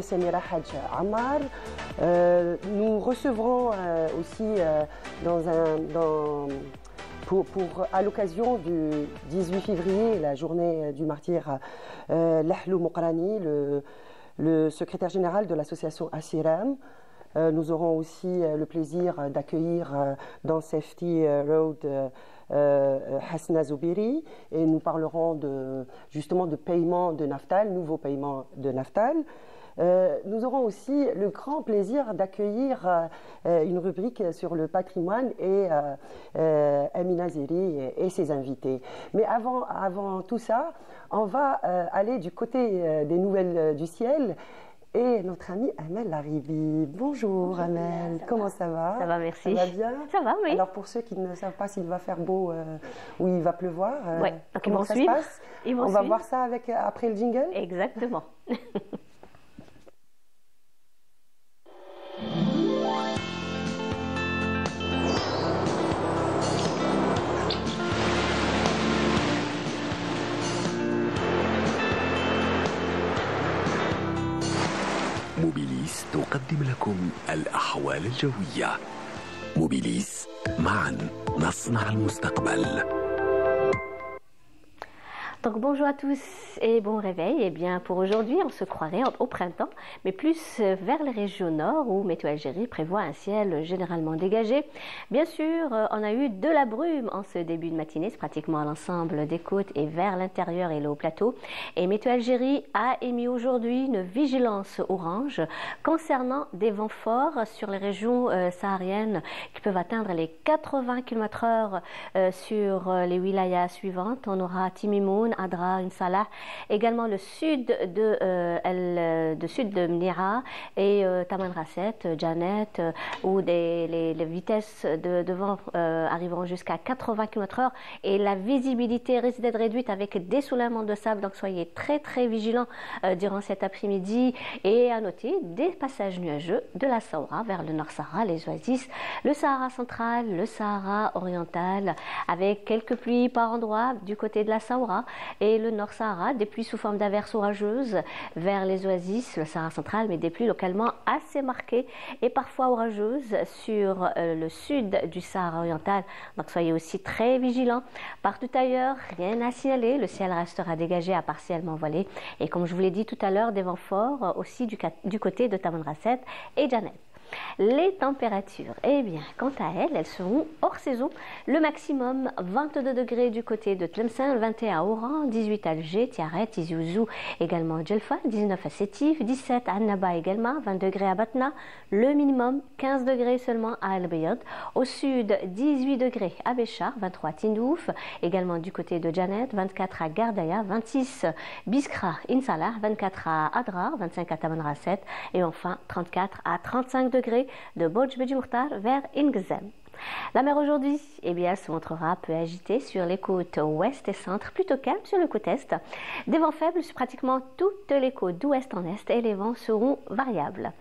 Samira Hadj Ammar. Nous recevrons aussi à l'occasion du 18 février, la journée du martyr, Lahlou Mokrani, le secrétaire général de l'association Asiram. Nous aurons aussi le plaisir d'accueillir dans Safety Road Hasna Zoubiri, et nous parlerons justement de paiement de Naftal, nouveau paiement de Naftal. Nous aurons aussi le grand plaisir d'accueillir une rubrique sur le patrimoine et Amina Zeri et ses invités. Mais avant tout ça, on va aller du côté des nouvelles du ciel. Et notre amie Amel Laribi. Bonjour Amel, comment ça va? Ça va, merci. Ça va bien? Ça va, oui. Alors pour ceux qui ne savent pas s'il va faire beau ou il va pleuvoir, comment ça se passe? On va voir ça après le jingle? Exactement. موبيليس تقدم لكم الأحوال الجوية. موبيليس، معا نصنع المستقبل. Donc bonjour à tous et bon réveil. Et bien pour aujourd'hui, on se croirait au printemps, mais plus vers les régions nord où Météo Algérie prévoit un ciel généralement dégagé. Bien sûr, on a eu de la brume en ce début de matinée, c'est pratiquement à l'ensemble des côtes et vers l'intérieur et le haut plateau. Et Météo Algérie a émis aujourd'hui une vigilance orange concernant des vents forts sur les régions sahariennes qui peuvent atteindre les 80 km/h sur les wilayas suivantes. On aura Timimoun, Adra, Insalah, également le sud de Mnira et Tamanrasset, Janet, où les vitesses de vent arriveront jusqu'à 80 km/h et la visibilité risque d'être réduite avec des soulèvements de sable, donc soyez très très vigilants durant cet après-midi. Et à noter des passages nuageux de la Sahara vers le Nord Sahara, les oasis, le Sahara central, le Sahara oriental, avec quelques pluies par endroits du côté de la Sahara et le Nord Sahara, des pluies sous forme d'averses orageuses vers les oasis, le Sahara central, mais des pluies localement assez marquées et parfois orageuses sur le sud du Sahara oriental. Donc soyez aussi très vigilants. Partout ailleurs, rien à signaler, le ciel restera dégagé à partiellement voilé. Et comme je vous l'ai dit tout à l'heure, des vents forts aussi du côté de Tamanrasset et Janet. Les températures, eh bien, quant à elles seront hors saison. Le maximum 22 degrés du côté de Tlemcen, 21 à Oran, 18 à Alger, Tiaret, Tizi Ouzou, également Djelfa, 19 à Sétif, 17 à Annaba également, 20 degrés à Batna, le minimum 15 degrés seulement à Al Bayad. Au sud, 18 degrés à Béchar, 23 à Tindouf, également du côté de Janet, 24 à Gardaya, 26 Biskra, Insalah, 24 à Adrar, 25 à Tamanrasset et enfin 34 à 35 degrés de Bodj Beji Mokhtar vers Ingzem. La mer aujourd'hui, eh bien, se montrera peu agitée sur les côtes ouest et centre, plutôt calme sur le côte est. Des vents faibles sur pratiquement toutes les côtes d'ouest en est et les vents seront variables.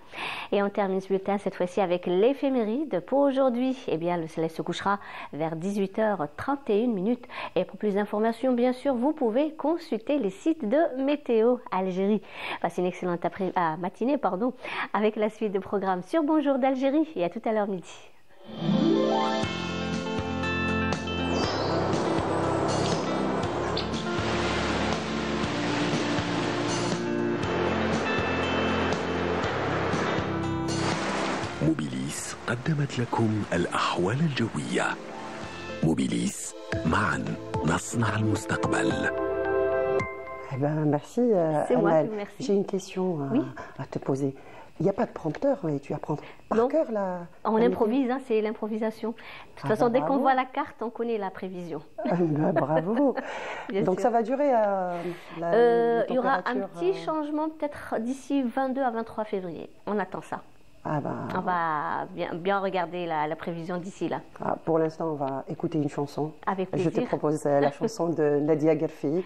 Et on termine ce bulletin cette fois-ci avec l'éphéméride. Pour aujourd'hui, eh bien, le soleil se couchera vers 18h31. Et pour plus d'informations, bien sûr, vous pouvez consulter les sites de Météo Algérie. Passez une excellente matinée, avec la suite de programmes sur Bonjour d'Algérie et à tout à l'heure midi. موبيليس قدمت لكم الأحوال الجوية. موبيليس، معا نصنع المستقبل. Eh ben, merci C'est moi Amel. qui vous remercie. J'ai une question à te poser. Il n'y a pas de prompteur et tu apprends par cœur la... On improvise, hein, c'est l'improvisation. De toute façon, dès qu'on voit la carte, on connaît la prévision. Bravo. Donc ça va durer il y aura un petit changement peut-être d'ici 22 à 23 février. On attend ça. On va bien regarder la prévision d'ici là. Pour l'instant, on va écouter une chanson. Avec plaisir. Je te propose la chanson de Nadia Gerfi,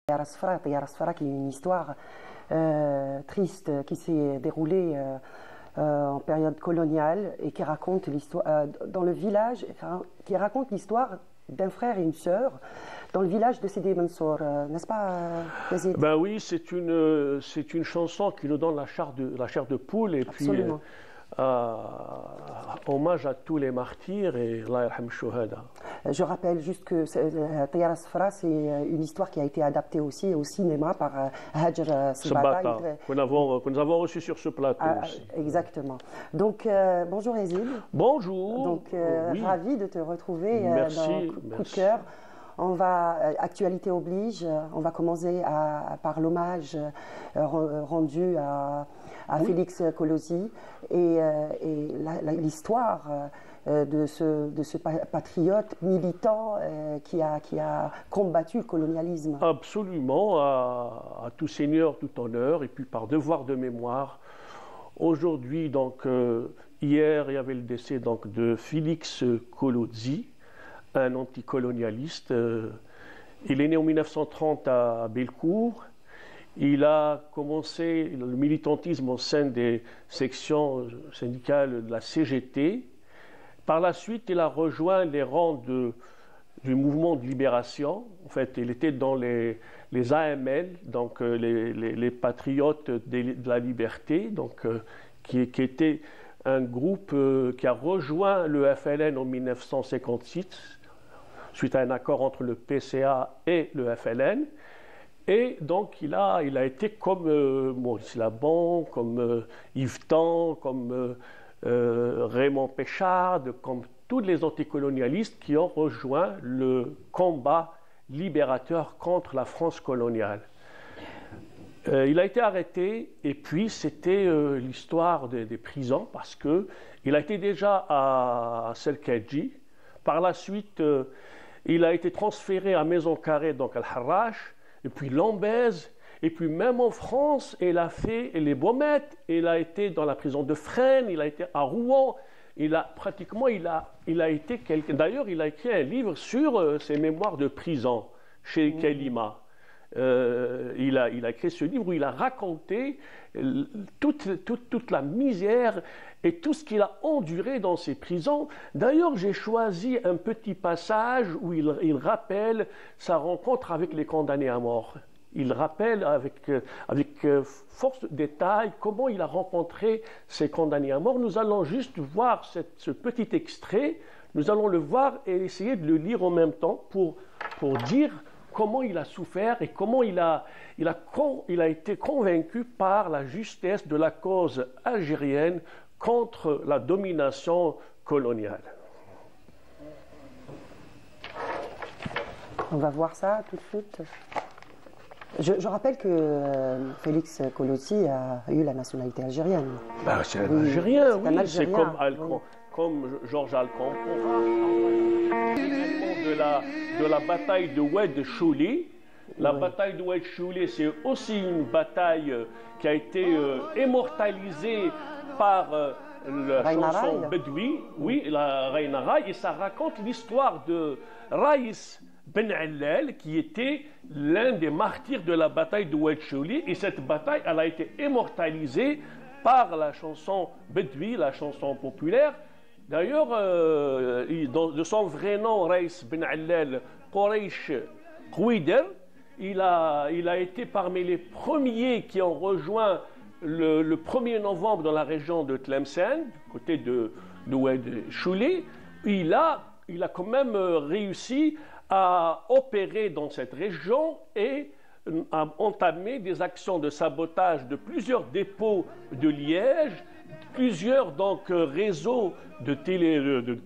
Tayar Asfara, qui est une histoire triste qui s'est déroulée en période coloniale et qui raconte l'histoire dans le village, enfin, qui raconte l'histoire d'un frère et une sœur dans le village de Sidi Mansour, n'est-ce pas, Yazid? Ben oui, c'est une chanson qui nous donne la chair de poule et Absolument. puis hommage à tous les martyrs et Allah yarham shuhada. Je rappelle juste que Tayar Asfara, c'est une histoire qui a été adaptée aussi au cinéma par Hajar Sabata, que nous avons reçu sur ce plateau aussi. Exactement. Donc, bonjour Yazid. Bonjour. Donc, oui. ravi de te retrouver Merci, dans Coup de cœur. On va, actualité oblige, on va commencer par l'hommage rendu à Oui. Félix Kolosi et l'histoire de ce patriote militant qui a combattu le colonialisme. Absolument, à tout seigneur, tout honneur, et puis par devoir de mémoire. Aujourd'hui, donc, hier, il y avait le décès donc, de Félix Kolosi, un anticolonialiste. Il est né en 1930 à Bellecour. Il a commencé le militantisme au sein des sections syndicales de la CGT. Par la suite, il a rejoint les rangs du mouvement de libération. En fait, il était dans les AML, donc les patriotes de la liberté, donc, qui était un groupe qui a rejoint le FLN en 1956, suite à un accord entre le PCA et le FLN. Et donc, il a été comme Maurice Laban, comme Yves Tan, comme Raymond Péchard, comme tous les anticolonialistes qui ont rejoint le combat libérateur contre la France coloniale. Il a été arrêté et puis c'était l'histoire des prisons parce qu'il a été déjà à Selkedji. Par la suite, il a été transféré à Maison Carrée, donc à Al-Harrach, et puis Lambèze, et puis même en France, il a fait les Baumettes, il a été dans la prison de Fresnes, il a été à Rouen, il a été quelqu'un. D'ailleurs, il a écrit un livre sur ses mémoires de prison chez Kelima. Il a écrit ce livre où il a raconté toute la misère et tout ce qu'il a enduré dans ces prisons. D'ailleurs, j'ai choisi un petit passage où il rappelle sa rencontre avec les condamnés à mort. Il rappelle avec force de détail comment il a rencontré ces condamnés à mort. Nous allons juste voir ce petit extrait, nous allons le voir et essayer de le lire en même temps pour dire comment il a souffert et comment il a été convaincu par la justesse de la cause algérienne contre la domination coloniale. On va voir ça tout de suite. Je rappelle que Félix Kolosi a eu la nationalité algérienne. Ben, c'est un Algérien, oui. C'est comme, oui. comme Georges Alcampon. De la bataille de Oued Chouli. La bataille de Oued Chouli, c'est aussi une bataille qui a été immortalisée par la chanson Bedoui, oui, la Reine Rai, et ça raconte l'histoire de Raïs Ben Allel, qui était l'un des martyrs de la bataille de Oued Chouli, et cette bataille, elle a été immortalisée par la chanson Bedoui, la chanson populaire. D'ailleurs, de son vrai nom, Raïs Ben Allel Quraysh Kouider, il a été parmi les premiers qui ont rejoint le 1er novembre dans la région de Tlemcen, côté de Oued Chouli. Il a quand même réussi à opérer dans cette région et à entamer des actions de sabotage de plusieurs dépôts de liège, plusieurs donc réseaux de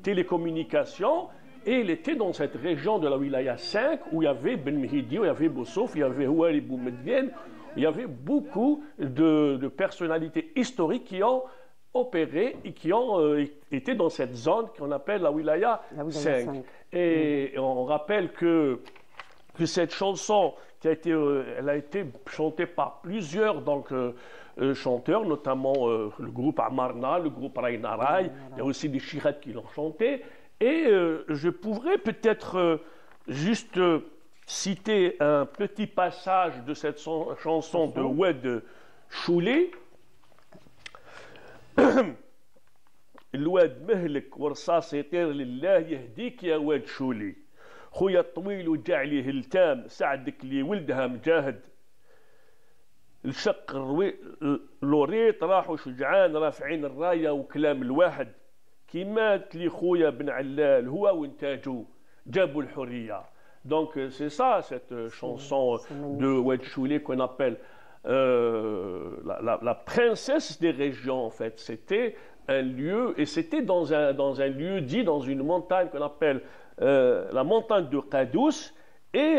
télécommunications, et il était dans cette région de la Wilaya 5 où il y avait Ben Mehidi, où il y avait Boussouf, il y avait Houari Boumedienne, il y avait beaucoup de personnalités historiques qui ont opéré et qui ont été dans cette zone qu'on appelle la Wilaya 5. Et on rappelle que cette chanson elle a été chantée par plusieurs chanteurs, notamment le groupe Amarna, le groupe Raïna Rai, il y a aussi des Chirates qui l'ont chantée. Et je pourrais peut-être juste citer un petit passage de cette chanson de Oued Chouli. الواد مهلك ورصاص يطير لله يهديك يا واد شولي خويا الطويل وجع ليه التام سعدك لي ولدها مجاهد الشق لوريط راحوا شجعان رافعين الرايه وكلام الواحد كي مات لي خويا بن علال هو وانتاجو جابوا الحريه. Donc c'est ça cette chanson de Oued Chouli qu'on appelle la princesse des régions en fait. C'était un lieu, et c'était dans un lieu dit, dans une montagne qu'on appelle la montagne de Qadous. Et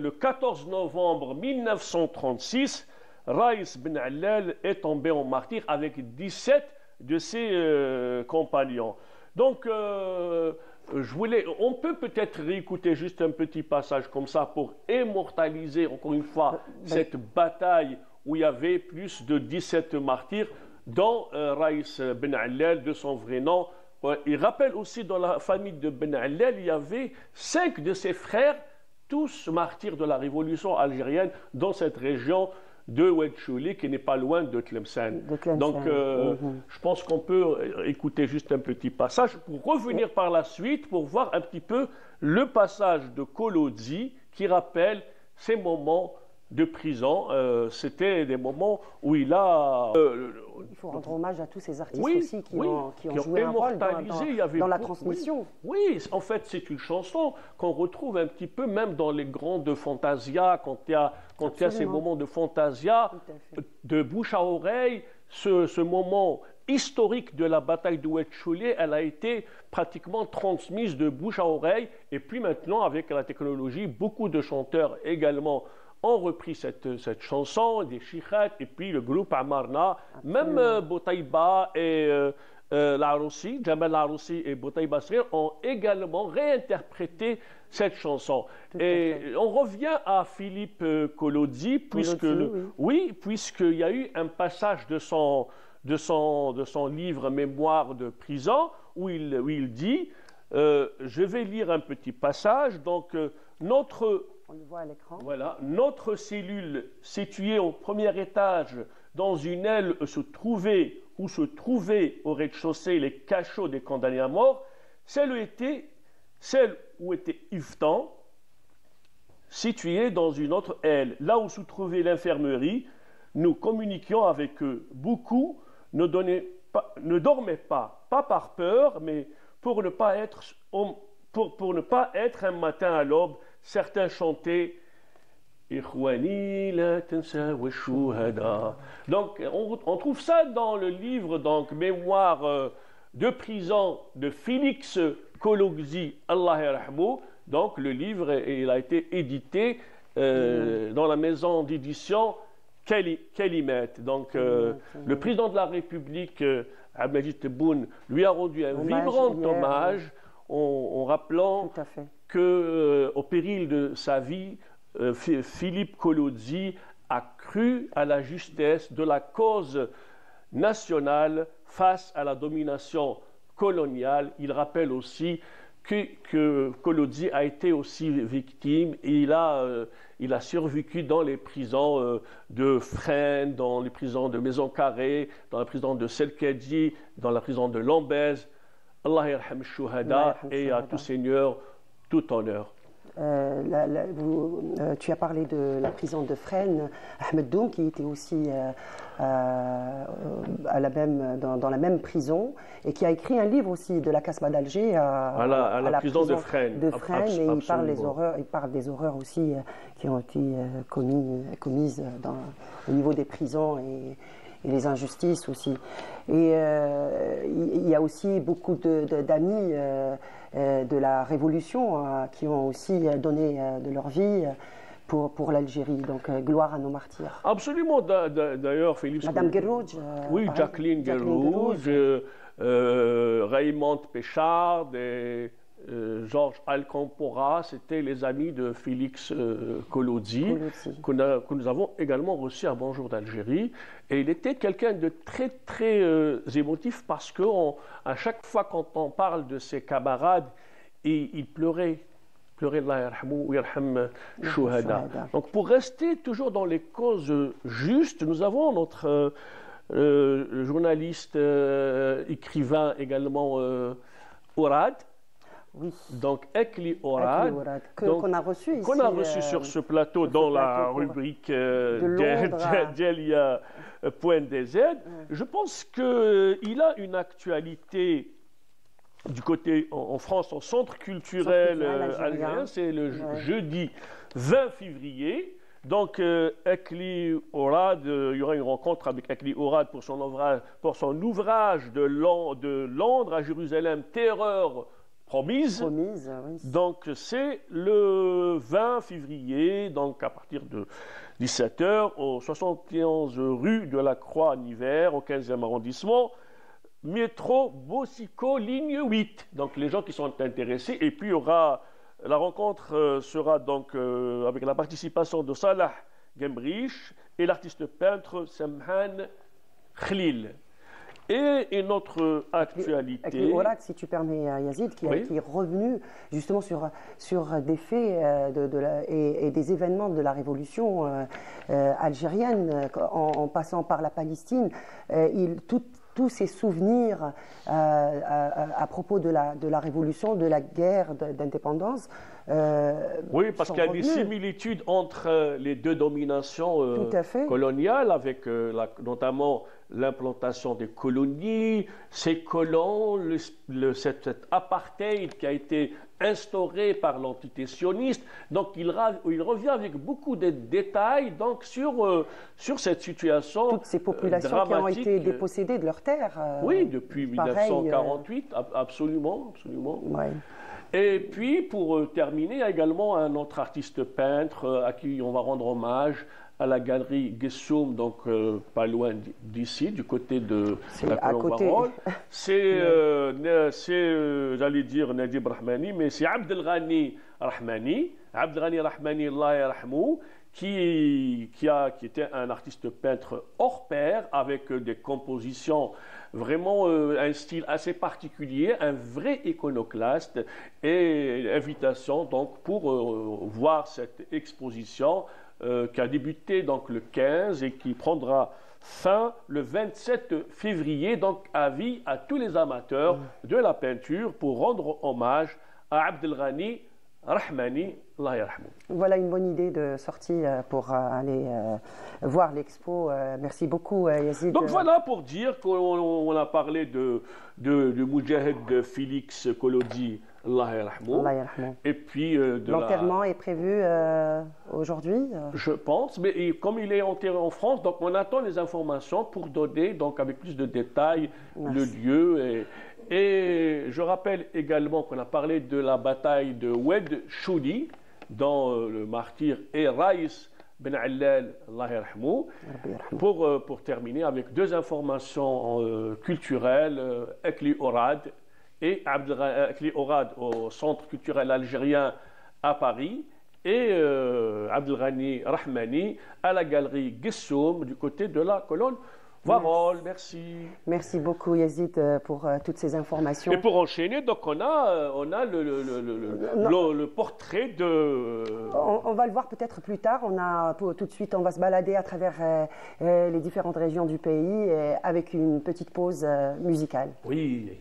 le 14 novembre 1936, Raïs Ben Allal est tombé en martyr avec 17 de ses compagnons. Donc, on peut peut-être réécouter juste un petit passage comme ça pour immortaliser encore une fois cette bataille où il y avait plus de 17 martyrs, dont Raïs Ben Allal, de son vrai nom. Il rappelle aussi dans la famille de Ben Allal, il y avait 5 de ses frères, tous martyrs de la révolution algérienne, dans cette région de Oued Chouli, qui n'est pas loin de Tlemcen. Donc, je pense qu'on peut écouter juste un petit passage pour revenir par la suite, pour voir un petit peu le passage de Kolodzi qui rappelle ces moments de prison. C'était des moments où il a... il faut rendre hommage à tous ces artistes oui, aussi qui oui, ont joué un rôle dans la transmission. Oui, en fait, c'est une chanson qu'on retrouve un petit peu même dans les grandes fantasias, quand il y a ces moments de fantasia, de bouche à oreille. Ce moment historique de la bataille de Oued Chouli, elle a été pratiquement transmise de bouche à oreille. Et puis maintenant, avec la technologie, beaucoup de chanteurs également ont repris cette chanson, des chikhat, et puis le groupe Amarna, même Boutaïba et Laroussi, Jamal Laroussi et Boutaïba Srir ont également réinterprété cette chanson. Et on revient à Philippe Kolodzi, puisqu'il y a eu un passage de son livre Mémoire de prison, où il dit, je vais lire un petit passage, donc on le voit à l'écran. Voilà, notre cellule située au premier étage dans une aile où se trouvaient au rez-de-chaussée les cachots des condamnés à mort, celle où était Yvetan, située dans une autre aile. Là où se trouvait l'infirmerie, nous communiquions avec eux. Beaucoup ne dormaient pas par peur, mais pour ne pas être un matin à l'aube. Certains chantaient Ikhwani la tansa wa shuhada. Donc on trouve ça dans le livre Mémoire de prison de Félix Kolodzi, Allah yarhamou. Donc le livre il a été édité dans la maison d'édition Kalimat. Donc le président de la République Abdelmadjid Tebboune lui a rendu un vibrant hommage en rappelant qu'au péril de sa vie, Philippe Kolodzi a cru à la justesse de la cause nationale face à la domination coloniale. Il rappelle aussi que Kolodzi a été aussi victime. Il a survécu dans les prisons de Fresnes, dans les prisons de Maison Carrée, dans la prison de Selkedji, dans la prison de Lambez. Allah yarham shuhada et à tout seigneur, tout honneur. Tu as parlé de la prison de Fresnes, Ahmed Doum, qui était aussi dans la même prison et qui a écrit un livre aussi de la Casbah d'Alger à la prison de Fresnes. Et il parle des horreurs aussi qui ont été commises au niveau des prisons et les injustices aussi. Et il y a aussi beaucoup d'amis de la Révolution qui ont aussi donné de leur vie pour l'Algérie. Donc, gloire à nos martyrs. Absolument. D'ailleurs, Félix... Madame Guerrouj. Oui, Jacqueline Guerrouj, Raymond Péchard et Georges Alcampora, c'était les amis de Félix Kolodzi, que nous avons également reçu à Bonjour d'Algérie. Et il était quelqu'un de très, très émotif parce qu'à chaque fois quand on parle de ses camarades, il pleurait pleurer Allah yarhamou ou yarham shuhada. Donc pour rester toujours dans les causes justes, nous avons notre journaliste, écrivain également Orad. Oui. Donc Ekli Orad, qu'on a reçu ici. Qu'on a reçu sur ce plateau dans la rubrique Delia.dz. Je pense qu'il a une actualité du côté en France, au centre culturel algérien. C'est le jeudi 20 février. Donc, Ekli Orad, il y aura une rencontre avec Ekli Orad pour son ouvrage de Londres à Jérusalem, Terreur promise. Oui. Donc, c'est le 20 février, donc à partir de 17h, au 71 rue de la Croix-Niver, au 15e arrondissement, métro Bossico, ligne 8. Donc, les gens qui sont intéressés. Et puis, il y aura. La rencontre sera donc avec la participation de Salah Gembrich et l'artiste peintre Samhan Khlil. Et une autre actualité. Avec Orad, si tu permets, Yazid, qui est revenu justement sur des faits et des événements de la révolution algérienne, en passant par la Palestine. Tous ces souvenirs à propos de la révolution, de la guerre d'indépendance. Oui, parce qu'il y a des similitudes entre les deux dominations coloniales, avec notamment l'implantation des colonies, ces colons, cet apartheid qui a été instauré par l'entité sioniste. Donc il revient avec beaucoup de détails donc, sur cette situation toutes ces populations dramatique. Qui ont été dépossédées de leurs terres. Oui, depuis 1948, absolument. Ouais. Et puis, pour terminer, il y a également un autre artiste peintre à qui on va rendre hommage à la galerie Gessoum, donc pas loin d'ici, du côté de la Colombe-Varol. C'est, j'allais dire Nadib Rahmani, mais c'est Abdelghani Rahmani, Allah yarhamou, qui était un artiste peintre hors pair, avec des compositions vraiment un style assez particulier, un vrai iconoclaste, et invitation donc pour voir cette exposition qui a débuté donc le 15 et qui prendra fin le 27 février, donc avis à tous les amateurs de la peinture pour rendre hommage à Abdelghani Rahmani, Allah yarhamou. Voilà une bonne idée de sortie pour aller voir l'expo. Merci beaucoup, Yazid. Donc voilà pour dire qu'on a parlé du Moudjahid Félix Kolodzi, Allah yarhamou. Et puis l'enterrement est prévu aujourd'hui. Je pense, mais comme il est enterré en France, donc on attend les informations pour donner donc avec plus de détails le lieu. Et je rappelle également qu'on a parlé de la bataille de Oued Choudi, dont le martyr est Raïs Ben Allal, Allah yarhamou. Pour terminer avec deux informations culturelles, Ekli Orad et Ekli Orad au Centre culturel algérien à Paris, et Abdelghani Rahmani à la galerie Gessoum du côté de la colonne Varol. Merci. Merci beaucoup, Yazid, pour toutes ces informations. Et pour enchaîner, donc on a le portrait de. On va le voir peut-être plus tard. Tout de suite, on va se balader à travers les différentes régions du pays avec une petite pause musicale. Oui.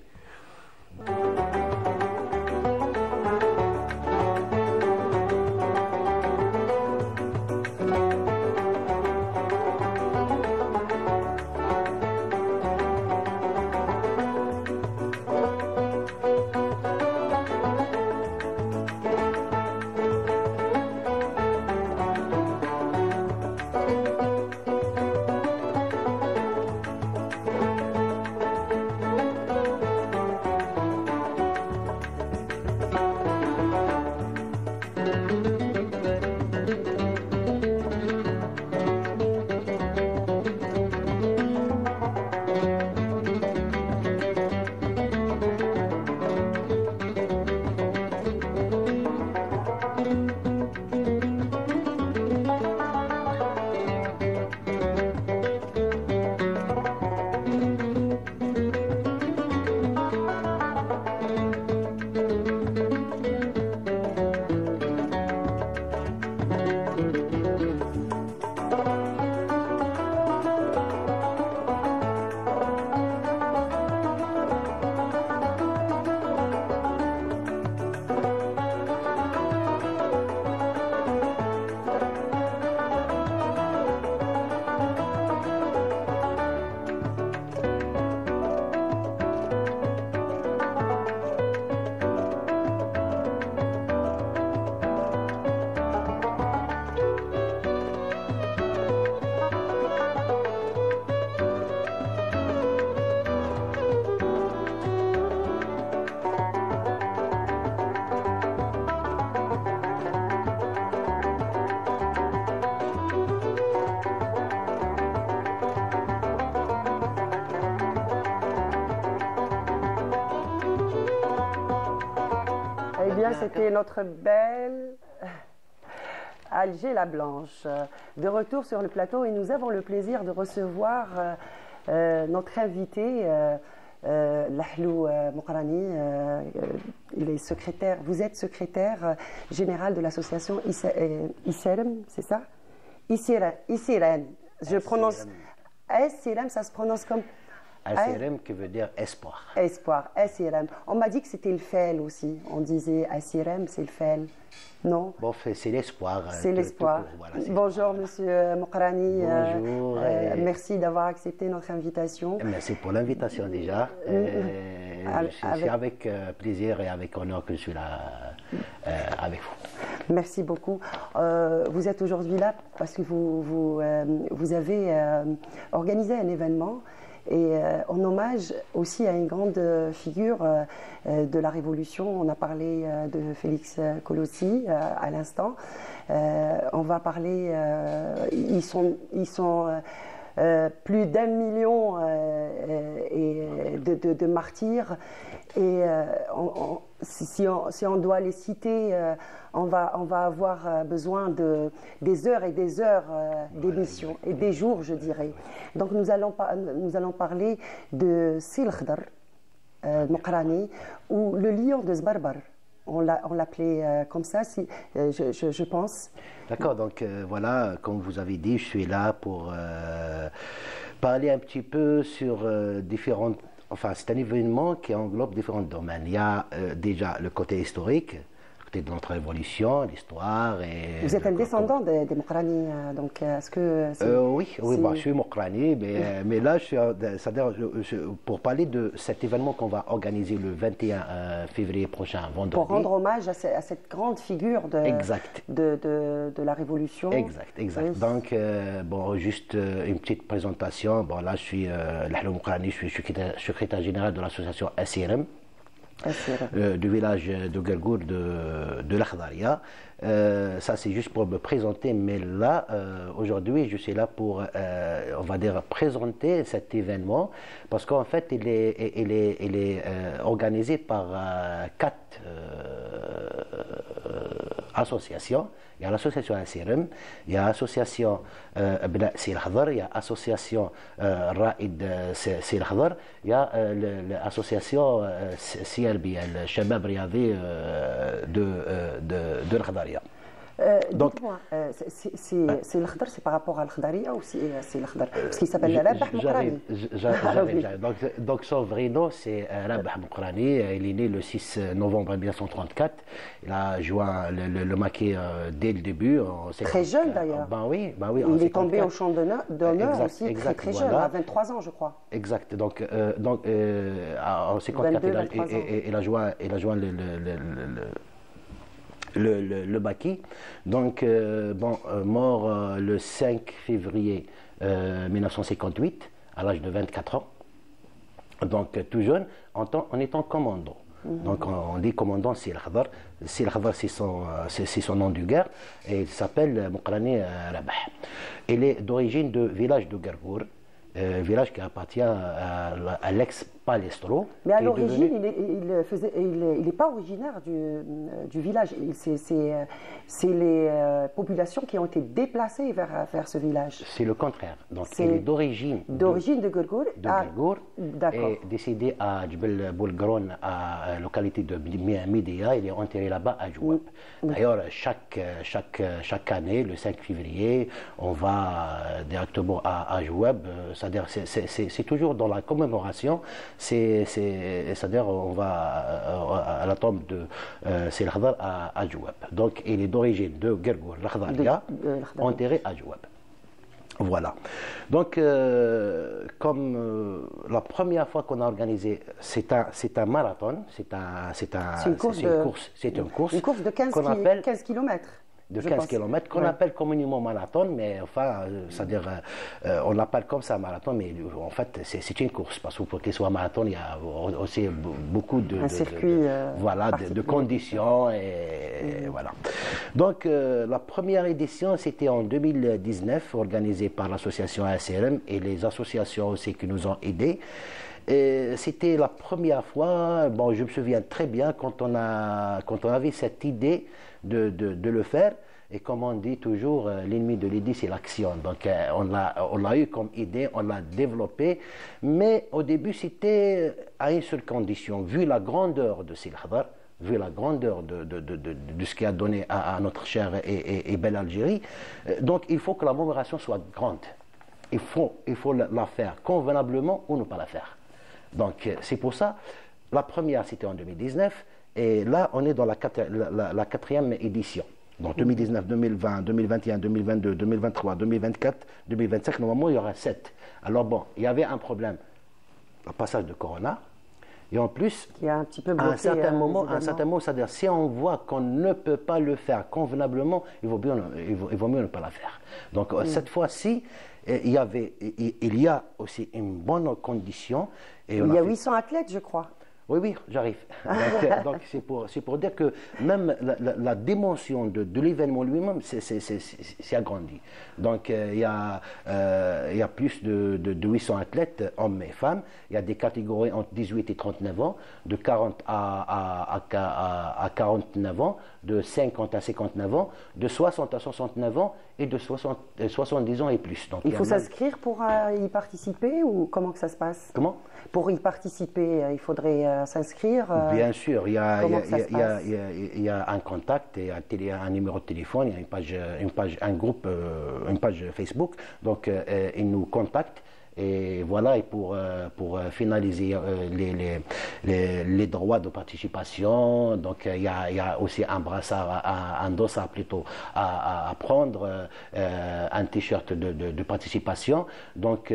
Eh bien, c'était notre belle Alger la Blanche. De retour sur le plateau et nous avons le plaisir de recevoir notre invité, Lahlou Mokrani. Il est secrétaire, vous êtes secrétaire général de l'association ICERM, c'est ça? ICERM. Je prononce ICERM, ça se prononce comme ICRM qui veut dire espoir. Espoir, ICRM. On m'a dit que c'était le FEL aussi. On disait ICRM, c'est le FEL. Non? Bon, c'est l'espoir. C'est l'espoir. Voilà, bonjour, monsieur Mokrani. Bonjour. Merci d'avoir accepté notre invitation. Merci pour l'invitation déjà. C'est avec plaisir et avec honneur que je suis là avec vous. Merci beaucoup. Vous êtes aujourd'hui là parce que vous avez organisé un événement et en hommage aussi à une grande figure de la Révolution. On a parlé de Félix Kolossi à l'instant. On va parler, ils sont plus d'1 million de martyrs et si on doit les citer, on va avoir besoin des heures et des heures d'émission et des jours, je dirais. Donc nous allons parler de Sil Khdar Mokrani ou le lion de Sbarbar. On l'appelait comme ça, je pense. D'accord, donc voilà, comme vous avez dit, je suis là pour parler un petit peu sur différentes... Enfin, c'est un événement qui englobe différents domaines. Il y a déjà le côté historique, de notre révolution, l'histoire. Vous êtes un descendant des Mokrani, donc est-ce que... oui, bah, je suis Mokrani, mais là, c'est-à-dire pour parler de cet événement qu'on va organiser le 21 février prochain, vendredi. Pour rendre hommage à cette grande figure de la Révolution. Exact. Oui. Donc, bon, juste une petite présentation. Bon, là, je suis Lahlou Mokrani, je suis secrétaire général de l'association ICRM. Du village de Gergour de l'Akhdaria. Ça, c'est juste pour me présenter, mais là, aujourd'hui, je suis là pour, on va dire, présenter cet événement, parce qu'en fait, il est organisé par 4 associations. Il y a l'association ICRM, il y a l'association Abna Sil Khdar, il y a l'association Raïd Sil Khdar, il y a l'association CRB, le Shabab Riyadi de l'Akhdaria. Donc, c'est l'Akhdar, c'est par rapport à l'Akhdaria ou c'est l'Akhdar? Parce qu'il s'appelle Rabah Mokrani. Donc son vrai nom, c'est Rabah Mokrani. Il est né le 6 novembre 1934. Il a joint le maquis dès le début. Très jeune d'ailleurs. Oui. Il est tombé au champ d'honneur aussi très jeune, à 23 ans je crois. Exact. Donc en 1954, il a joint le maquis. Donc, mort le 5 février 1958, à l'âge de 24 ans. Donc, tout jeune, en étant commandant. Donc, on dit commandant Sil Khdar. Sil Khdar, c'est son nom de guerre. Et il s'appelle Mokrani Rabah. Il est d'origine de village de Gergour. Village qui appartient à l'ex-Palestro. Mais à l'origine, il n'est pas originaire du village. C'est les populations qui ont été déplacées vers ce village. C'est le contraire. Donc, il est d'origine de Gergour. Et décédé à Djbel Boulgron, à la localité de Médéa. Il est enterré là-bas à Jouab. D'ailleurs, chaque année, le 5 février, on va directement à Jouab. C'est-à-dire, c'est toujours dans la commémoration, c'est-à-dire on va à la tombe de Sil Khdar à Jouab. Donc il est d'origine de Gergour, l'Akhdaria, enterré à Jouab. Voilà. Donc, comme la première fois qu'on a organisé, c'est un marathon, c'est une course de 15 km. De 15 km, qu'on appelle communément marathon, mais enfin, c'est-à-dire, on l'appelle comme ça marathon, mais en fait, c'est une course, parce que pour qu'il soit marathon, il y a aussi beaucoup de conditions, et voilà. Donc, la première édition, c'était en 2019, organisée par l'association ICRM et les associations aussi qui nous ont aidés. Et c'était la première fois, bon, je me souviens très bien quand on avait cette idée de le faire. Et comme on dit toujours, l'ennemi de l'idée, c'est l'action. Donc, on l'a eu comme idée, on l'a développé. Mais au début, c'était à une seule condition. Vu la grandeur de Sil Khadar, vu la grandeur de ce qui a donné à notre chère et belle Algérie, donc il faut que la commémoration soit grande. Il faut la faire convenablement ou ne pas la faire. Donc, c'est pour ça, la première, c'était en 2019. Et là, on est dans la quatrième édition. Donc 2019, 2020, 2021, 2022, 2023, 2024, 2025, normalement il y aura 7. Alors bon, il y avait un problème, le passage de Corona, et en plus, qui a un petit peu bloqué, à un certain moment, c'est-à-dire si on voit qu'on ne peut pas le faire convenablement, il vaut mieux ne pas la faire. Donc cette fois-ci, il y a aussi une bonne condition. Et il y a 800 athlètes, je crois. Oui, j'arrive. Donc c'est pour dire que même la dimension de l'événement lui-même, c'est agrandi. Donc il y a plus de 800 athlètes, hommes et femmes. Il y a des catégories entre 18 et 39 ans, de 40 à 49 ans, de 50 à 59 ans, de 60 à 69 ans et de 70 ans et plus. Donc, il faut s'inscrire pour y participer ou comment que ça se passe? Comment? Pour y participer, il faudrait s'inscrire. Bien sûr, il y a un contact, il y a un numéro de téléphone, il y a un groupe, une page Facebook. Donc, ils nous contactent. Et voilà, et pour finaliser les droits de participation, donc il y a aussi un brassard, un dossard plutôt à prendre, un t-shirt de participation. Donc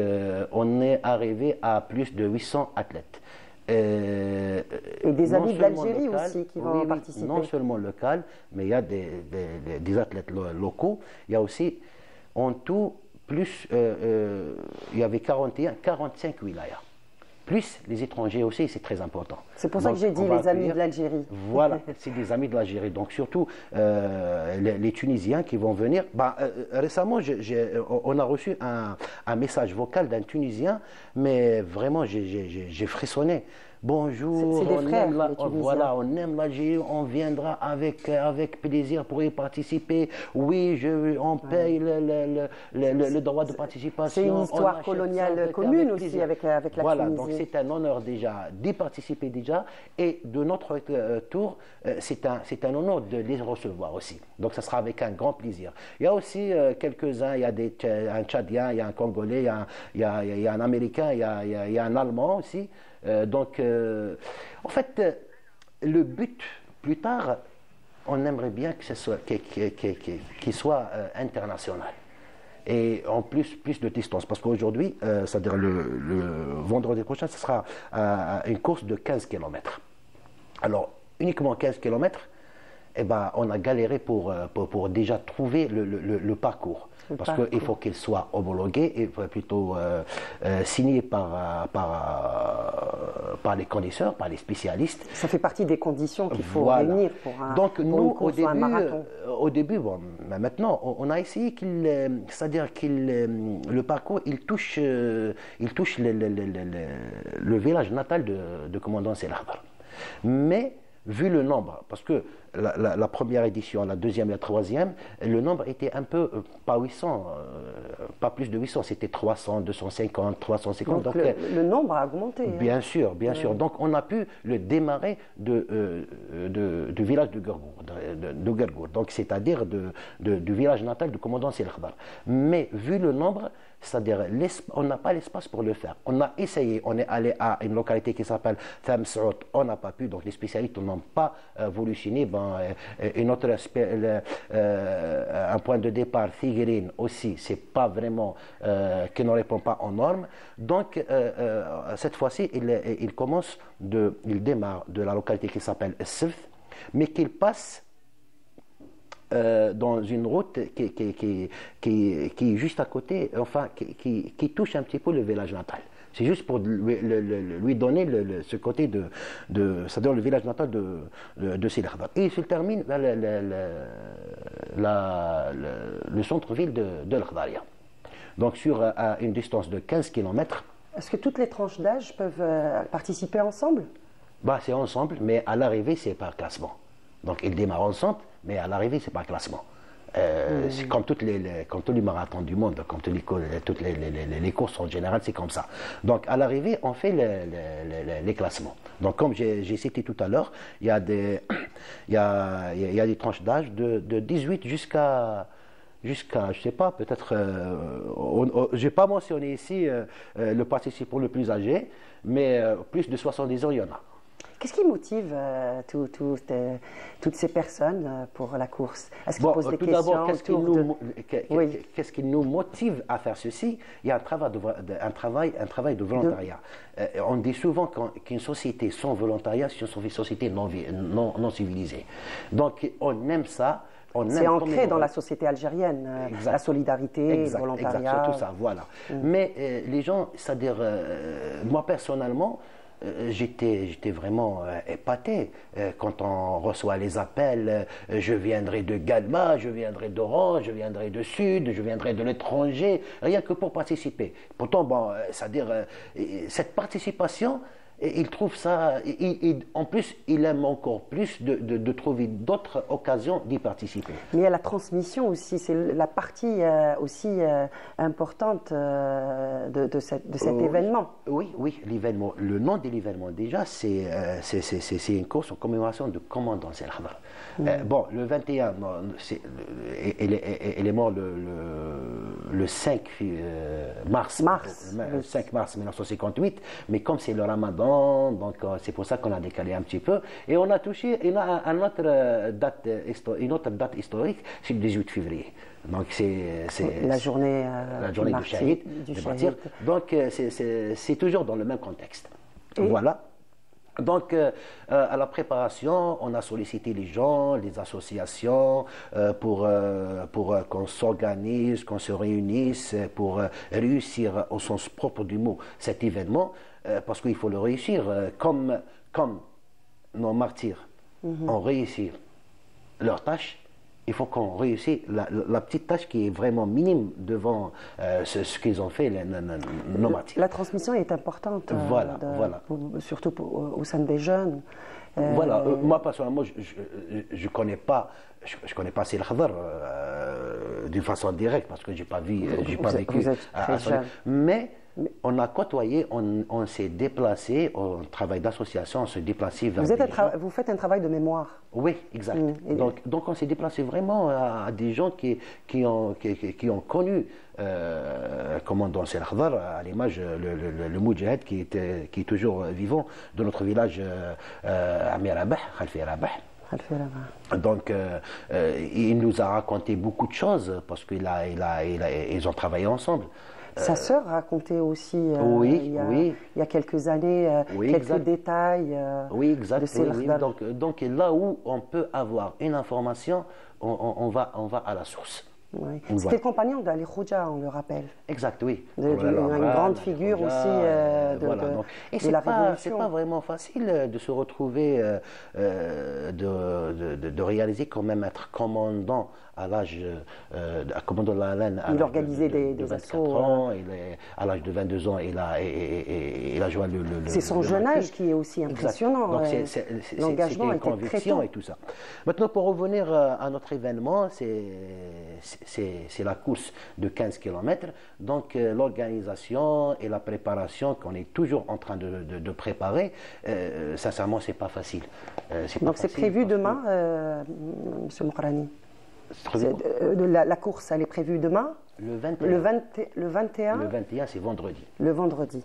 on est arrivé à plus de 800 athlètes. Et des amis de l'Algérie aussi qui vont participer. Non seulement local, mais il y a des athlètes locaux. Il y a aussi en tout plus, il y avait 45 wilayas. Plus les étrangers aussi, c'est très important. C'est pour ça que j'ai dit les amis de l'Algérie. Voilà, c'est des amis de l'Algérie. Donc surtout les Tunisiens qui vont venir. Récemment, on a reçu un message vocal d'un Tunisien, mais vraiment j'ai frissonné. Bonjour, c'est des frères, on aime l'Algérie, on viendra avec plaisir pour y participer. Oui, on paye le droit de participation. C'est une histoire coloniale commune aussi avec la Tunisie. Voilà, donc c'est un honneur déjà d'y participer déjà, et de notre tour, c'est un honneur de les recevoir aussi. Donc ça sera avec un grand plaisir. Il y a aussi quelques-uns, il y a un Tchadien, il y a un Congolais, il y a un Américain, il y a un Allemand aussi. Donc, en fait, le but, plus tard, on aimerait bien que ce soit, qu'il soit international. Et en plus de distance. Parce qu'aujourd'hui, c'est-à-dire le vendredi prochain, ce sera une course de 15 km. Alors, uniquement 15 km, eh ben, on a galéré pour déjà trouver le parcours. Parce qu'il faut qu'il soit homologué et plutôt signé par les connaisseurs, par les spécialistes. Ça fait partie des conditions qu'il faut réunir pour un, donc, nous, un marathon. Au début, bon, maintenant, on a essayé c'est-à-dire le parcours, il touche le village natal de commandant Sil Khadar. Mais vu le nombre, parce que la première édition, la deuxième et la troisième, le nombre était un peu, pas 800, pas plus de 800, c'était 300, 250, 350. Donc le nombre a augmenté. Bien sûr, bien sûr. Donc on a pu le démarrer du village de Gergour, donc c'est-à-dire du village natal du commandant Sil Khadar. Mais vu le nombre, c'est-à-dire on n'a pas l'espace pour le faire. On a essayé, on est allé à une localité qui s'appelle Thamsout, on n'a pas pu, donc les spécialistes n'ont pas voulu signer. Une autre un point de départ, Tigérine aussi, c'est pas vraiment qui ne répond pas aux normes. Donc cette fois-ci, il démarre de la localité qui s'appelle Sfth, mais qu'il passe dans une route qui est juste à côté, enfin qui touche un petit peu le village natal. C'est juste pour lui donner ce côté c'est-à-dire le village natal de Sil Khadar. Et il se termine vers le centre-ville de l'Khdaria. Donc sur une distance de 15 km, Est-ce que toutes les tranches d'âge peuvent participer ensemble? Bah, c'est ensemble, mais à l'arrivée, c'est par classement. Donc, ils démarrent ensemble, mais à l'arrivée, c'est par classement. C'est comme, comme tous les marathons du monde, comme toutes les courses en général, c'est comme ça. Donc, à l'arrivée, on fait les classements. Donc, comme j'ai cité tout à l'heure, il y a des tranches d'âge de 18 jusqu'à, je ne sais pas, peut-être, je n'ai pas mentionné ici le participant le plus âgé, mais plus de 70 ans, il y en a. Qu'est-ce qui motive toutes ces personnes pour la course? Est-ce qu'ils posent des questions? Tout d'abord, qu'est-ce qui nous motive à faire ceci? Il y a un travail de volontariat. On dit souvent qu'une société sans volontariat, c'est une société non civilisée. Donc, on aime ça. C'est ancré dans la société algérienne, la solidarité, le volontariat. Exact, tout ça, voilà. Mais les gens, c'est-à-dire, moi personnellement, j'étais vraiment épaté quand on reçoit les appels. Je viendrai de Galma, je viendrai d'Oran, je viendrai de Sud, je viendrai de l'étranger, rien que pour participer. Pourtant, bon, c'est-à-dire, cette participation, il trouve ça, en plus, il aime encore plus de trouver d'autres occasions d'y participer. Mais il y a la transmission aussi, c'est la partie aussi importante de cet événement. Oui, l'événement. Le nom de l'événement, déjà, c'est une course en commémoration de commandant El Khadr. Bon, le 21, il est mort le 5 mars 1958, mais comme c'est le Ramadan, donc c'est pour ça qu'on a décalé un petit peu. Et on a touché une autre date historique, c'est le 18 février. Donc c'est la journée du Shahid, du martyr. Donc c'est toujours dans le même contexte. Voilà. Donc, à la préparation, on a sollicité les gens, les associations, pour qu'on s'organise, qu'on se réunisse, pour réussir au sens propre du mot cet événement, parce qu'il faut le réussir. Comme nos martyrs ont réussi leur tâche, il faut qu'on réussisse la petite tâche qui est vraiment minime devant ce qu'ils ont fait, nos martyrs. La transmission est importante, voilà. Surtout au sein des jeunes. Voilà, moi personnellement, je connais pas El Khadr d'une façon directe parce que j'ai pas vécu à son... Mais on a côtoyé, on s'est déplacé, on travaille d'association, on s'est déplacé vers vous faites un travail de mémoire. Oui, exact. Donc on s'est déplacé vraiment à des gens qui ont connu commandant El Khadr, à l'image le Moudjahid qui est toujours vivant de notre village Amir Rabah, Khalfi Rabah. Donc, il nous a raconté beaucoup de choses parce qu'ils ont travaillé ensemble. Sa sœur racontait aussi il y a quelques années quelques détails de El Khadr. Donc là où on peut avoir une information, on va à la source. Oui. C'était le compagnon d'Ali Khouja, on le rappelle. Exact, oui. Une grande figure aussi de la Révolution. C'est pas vraiment facile de se retrouver, de réaliser quand même être commandant à l'âge commandant de la laine. Il organisait des assauts. Ans, à l'âge de 22 ans, il a joué le c'est son jeune âge qui est aussi impressionnant. Donc l'engagement était très tôt. Et tout ça. Maintenant, pour revenir à notre événement, c'est la course de 15 km. Donc l'organisation et la préparation qu'on est toujours en train de préparer, sincèrement, c'est pas facile. Donc c'est prévu demain, M. Mokrani. La course, elle est prévue demain. Le 21. Le 21. Le 21, c'est vendredi. Le vendredi.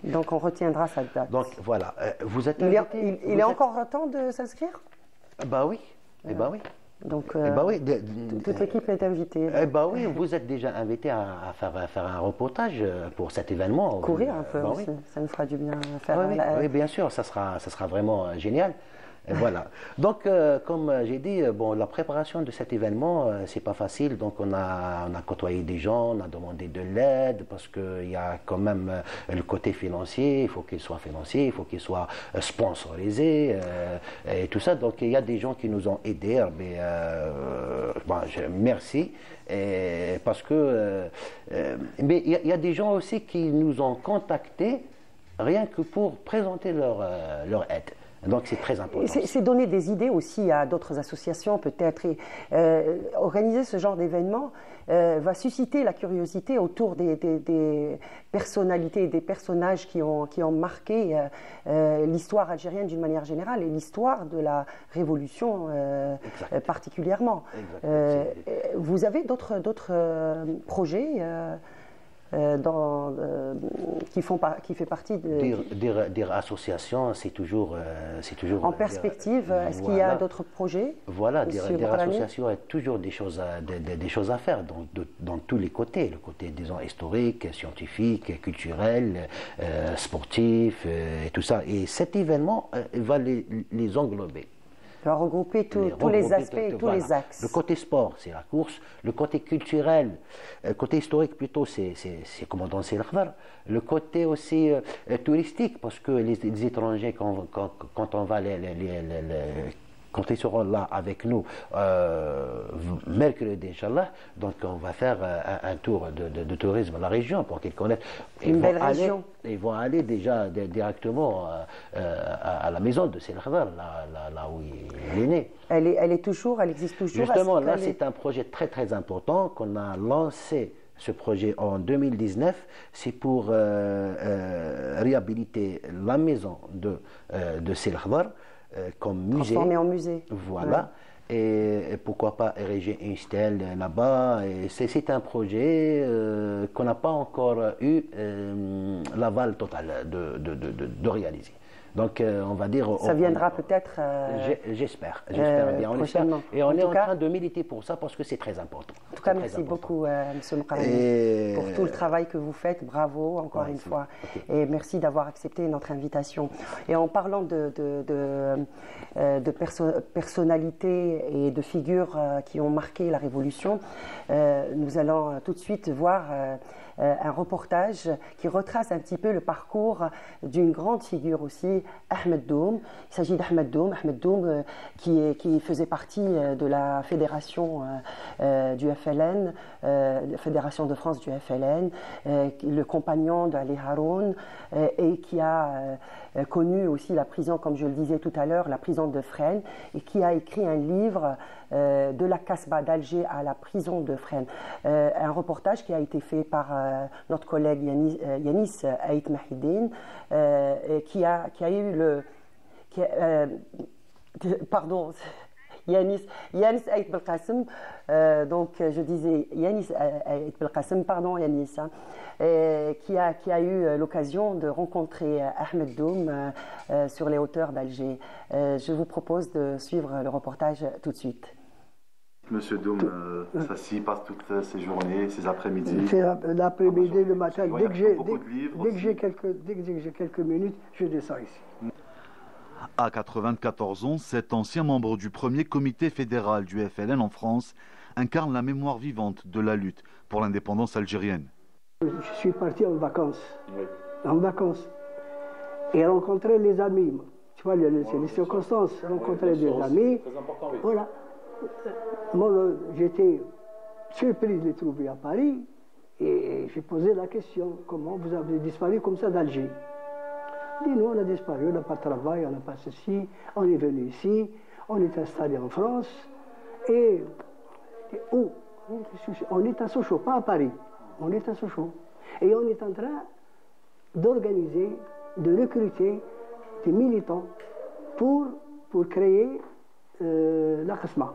Donc on retiendra cette date. Donc voilà, vous êtes invité. Il est encore temps de s'inscrire? Bah oui. Eh ben oui. Donc, toute l'équipe est invitée. Oui, vous êtes déjà invité à faire un reportage pour cet événement. Courir un peu, ça nous fera du bien. Oui, bien sûr, ça sera vraiment génial. Et voilà. Donc, comme j'ai dit, la préparation de cet événement, c'est pas facile. Donc, on a côtoyé des gens, on a demandé de l'aide parce qu'il y a quand même le côté financier. Il faut qu'il soit financier, il faut qu'il soit sponsorisé et tout ça. Donc, il y a des gens qui nous ont aidés, merci, parce que mais il y a des gens aussi qui nous ont contactés rien que pour présenter leur aide. Donc c'est très important. C'est donner des idées aussi à d'autres associations peut-être. Et organiser ce genre d'événement va susciter la curiosité autour des personnalités, des personnages qui ont marqué l'histoire algérienne d'une manière générale et l'histoire de la Révolution particulièrement. Vous avez d'autres projets qui fait partie de... Dire association, c'est toujours... En perspective, est-ce qu'il y a d'autres projets? Voilà, dire association, il y a toujours des choses à faire dans tous les côtés. Le côté, disons, historique, scientifique, culturel, sportif, et tout ça. Et cet événement va les englober. Va regrouper tous les aspects et tous les axes. Le côté sport, c'est la course. Le côté culturel, le côté historique plutôt, c'est comment danser l'Akhdar. Le côté aussi touristique, parce que les étrangers, quand on va quand ils seront là avec nous mercredi, Inch'Allah, donc on va faire un tour de tourisme à la région pour qu'ils connaissent. Une belle région. Ils vont aller déjà directement à la maison de Sel Khadar, là où il est né. Elle existe toujours. Justement, là, c'est un projet très très important qu'on a lancé. Ce projet en 2019, c'est pour réhabiliter la maison de Sel Khadar comme musée. Transformé en musée. Voilà. Ouais. Et pourquoi pas ériger une stèle là-bas. C'est un projet qu'on n'a pas encore eu l'aval total de réaliser. Donc on va dire... Ça viendra peut-être... J'espère bien. Et on est en train de militer pour ça parce que c'est très important. En tout cas, merci beaucoup, M. Mqarani, pour tout le travail que vous faites. Bravo, encore une fois. Okay. Et merci d'avoir accepté notre invitation. Et en parlant de personnalités et de figures qui ont marqué la Révolution, nous allons tout de suite voir un reportage qui retrace un petit peu le parcours d'une grande figure aussi, Ahmed Doum. Il s'agit d'Ahmed Doum, qui faisait partie de la fédération du FLN, la fédération de France du FLN, le compagnon d'Ali Haroun, et qui a connu aussi la prison, comme je le disais tout à l'heure, la prison de Fresnes, et qui a écrit un livre de la Casbah d'Alger à la prison de Fresnes. Un reportage qui a été fait par notre collègue Yanis Aït Mahidine, qui a eu le... pardon, Yanis Aït Belkacem, donc je disais Yanis Aït Belkacem, pardon Yanis, qui a eu l'occasion de rencontrer Ahmed Doum sur les hauteurs d'Alger. Je vous propose de suivre le reportage tout de suite. Monsieur Doum, ça passe toutes ces journées, ces après-midi. C'est l'après-midi, le matin. Dès que j'ai quelques minutes, je descends ici. À 94 ans, cet ancien membre du premier comité fédéral du FLN en France incarne la mémoire vivante de la lutte pour l'indépendance algérienne. Je suis parti en vacances, et rencontrer les amis. Tu vois, c'est les circonstances, rencontrer des amis. Voilà. Moi, j'étais surpris de les trouver à Paris et j'ai posé la question, comment vous avez disparu comme ça d'Alger? Dis-nous, on a disparu, on n'a pas de travail, on n'a pas ceci, on est venu ici, on est installé en France, et où? On est à Sochaux, pas à Paris, on est à Sochaux. Et on est en train d'organiser, de recruter des militants pour créer la Casbah.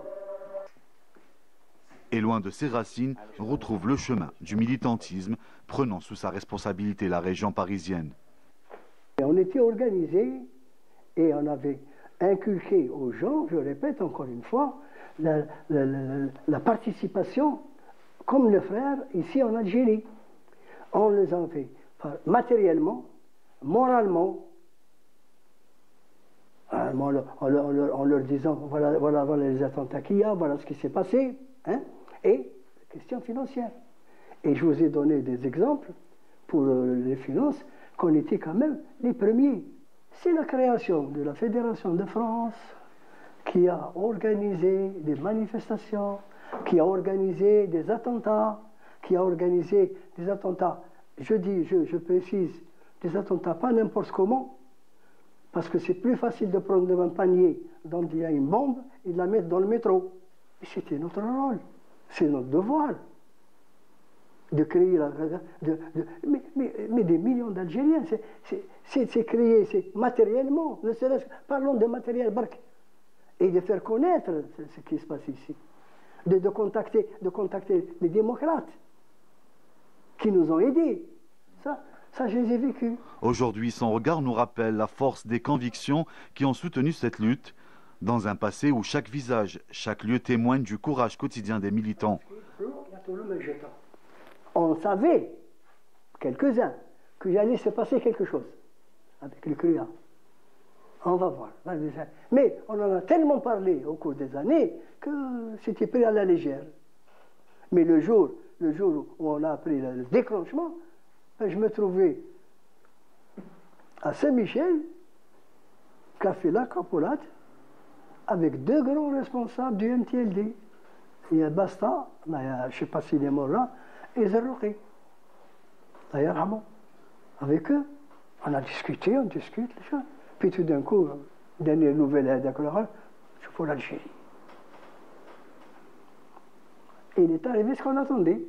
Et loin de ses racines, retrouve le chemin du militantisme, prenant sous sa responsabilité la région parisienne. Et on était organisés et on avait inculqué aux gens, je répète encore une fois, la participation comme le frère ici en Algérie. On les a fait matériellement, moralement, en leur disant voilà les attentats qu'il y a, voilà ce qui s'est passé, hein, et question financière. Et je vous ai donné des exemples pour les finances, qu'on était quand même les premiers. C'est la création de la Fédération de France qui a organisé des manifestations, qui a organisé des attentats, je précise, des attentats pas n'importe comment, parce que c'est plus facile de prendre un panier dont il y a une bombe et de la mettre dans le métro. Et c'était notre rôle, c'est notre devoir de créer, mais des millions d'Algériens, c'est créé matériellement, ne serait-ce que, parlons de matériel barque, et de faire connaître ce qui se passe ici, de contacter les démocrates qui nous ont aidés. Ça, je les ai vécus. Aujourd'hui, son regard nous rappelle la force des convictions qui ont soutenu cette lutte, dans un passé où chaque visage, chaque lieu témoigne du courage quotidien des militants. On savait, quelques-uns, qu'il allait se passer quelque chose avec le CRUA. On va voir. Mais on en a tellement parlé au cours des années que c'était pris à la légère. Mais le jour où on a appris le déclenchement, je me trouvais à Saint-Michel, café La Capolate, avec deux grands responsables du MTLD. Il y a Basta, je ne sais pas s'il est mort là, et Zarrouki. D'ailleurs, avec eux, on a discuté, on discute, les choses. Puis tout d'un coup, dernière nouvelle d'accord, je fais l'Algérie. Et il est arrivé ce qu'on attendait.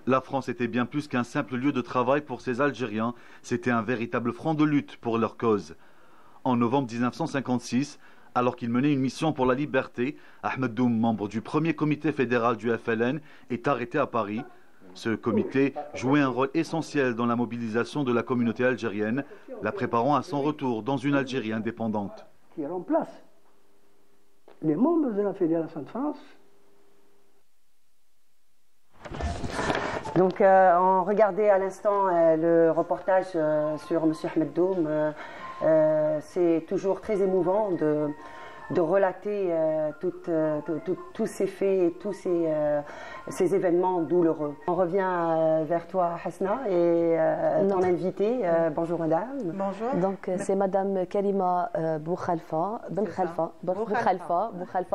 La France était bien plus qu'un simple lieu de travail pour ces Algériens, c'était un véritable front de lutte pour leur cause. En novembre 1956, alors qu'il menait une mission pour la liberté, Ahmed Doum, membre du premier comité fédéral du FLN, est arrêté à Paris. Ce comité jouait un rôle essentiel dans la mobilisation de la communauté algérienne, la préparant à son retour dans une Algérie indépendante. Qui remplace les membres de la Fédération de France. Donc, on regardait à l'instant le reportage sur M. Ahmed Doum. C'est toujours très émouvant de relater tous ces faits et tous ces événements douloureux. On revient vers toi, Hasna, et ton invitée. Bonjour, madame. Bonjour. Donc, c'est madame Karima Boukhalfa. Boukhalfa.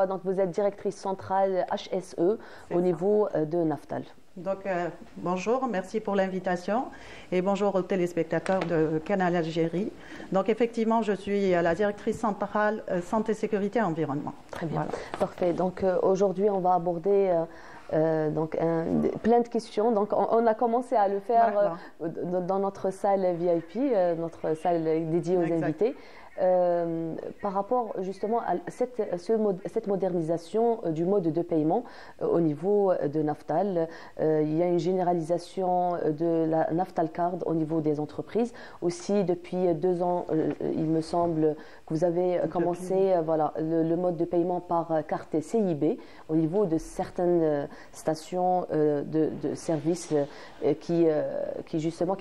Donc, vous êtes directrice centrale HSE au niveau de Naftal. Donc, bonjour, merci pour l'invitation et bonjour aux téléspectateurs de Canal Algérie. Donc, effectivement, je suis la directrice centrale santé, sécurité et environnement. Très bien, voilà. Parfait. Donc, aujourd'hui, on va aborder plein de questions. Donc, on a commencé à le faire dans notre salle VIP, notre salle dédiée aux invités. Par rapport justement à cette modernisation du mode de paiement au niveau de Naftal, il y a une généralisation de la Naftal Card au niveau des entreprises. Aussi, depuis 2 ans, il me semble que vous avez commencé le mode de paiement par carte CIB au niveau de certaines stations de services qui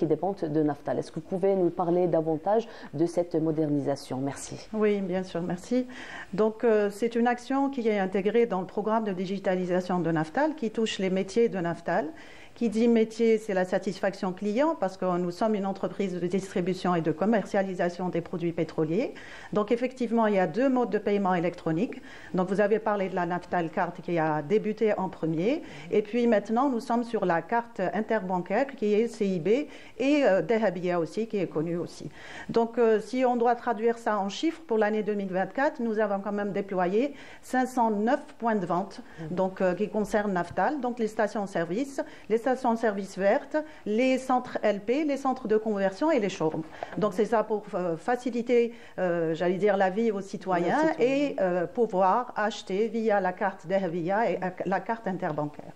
dépendent de Naftal. Est-ce que vous pouvez nous parler davantage de cette modernisation? Merci. Oui, bien sûr, merci. Donc, c'est une action qui est intégrée dans le programme de digitalisation de Naftal qui touche les métiers de Naftal. Qui dit métier, c'est la satisfaction client parce que nous sommes une entreprise de distribution et de commercialisation des produits pétroliers. Donc effectivement, il y a 2 modes de paiement électronique. Donc vous avez parlé de la Naftal Card qui a débuté en premier. Et puis maintenant, nous sommes sur la carte interbancaire qui est CIB et Dahabia aussi, qui est connue aussi. Donc si on doit traduire ça en chiffres, pour l'année 2024, nous avons quand même déployé 509 points de vente donc, qui concernent Naftal, donc les stations-service, les stations-service vertes, les centres LP, les centres de conversion et les showrooms. Donc c'est ça pour faciliter, j'allais dire, la vie aux citoyens et pouvoir acheter via la carte Dahabia et la carte interbancaire.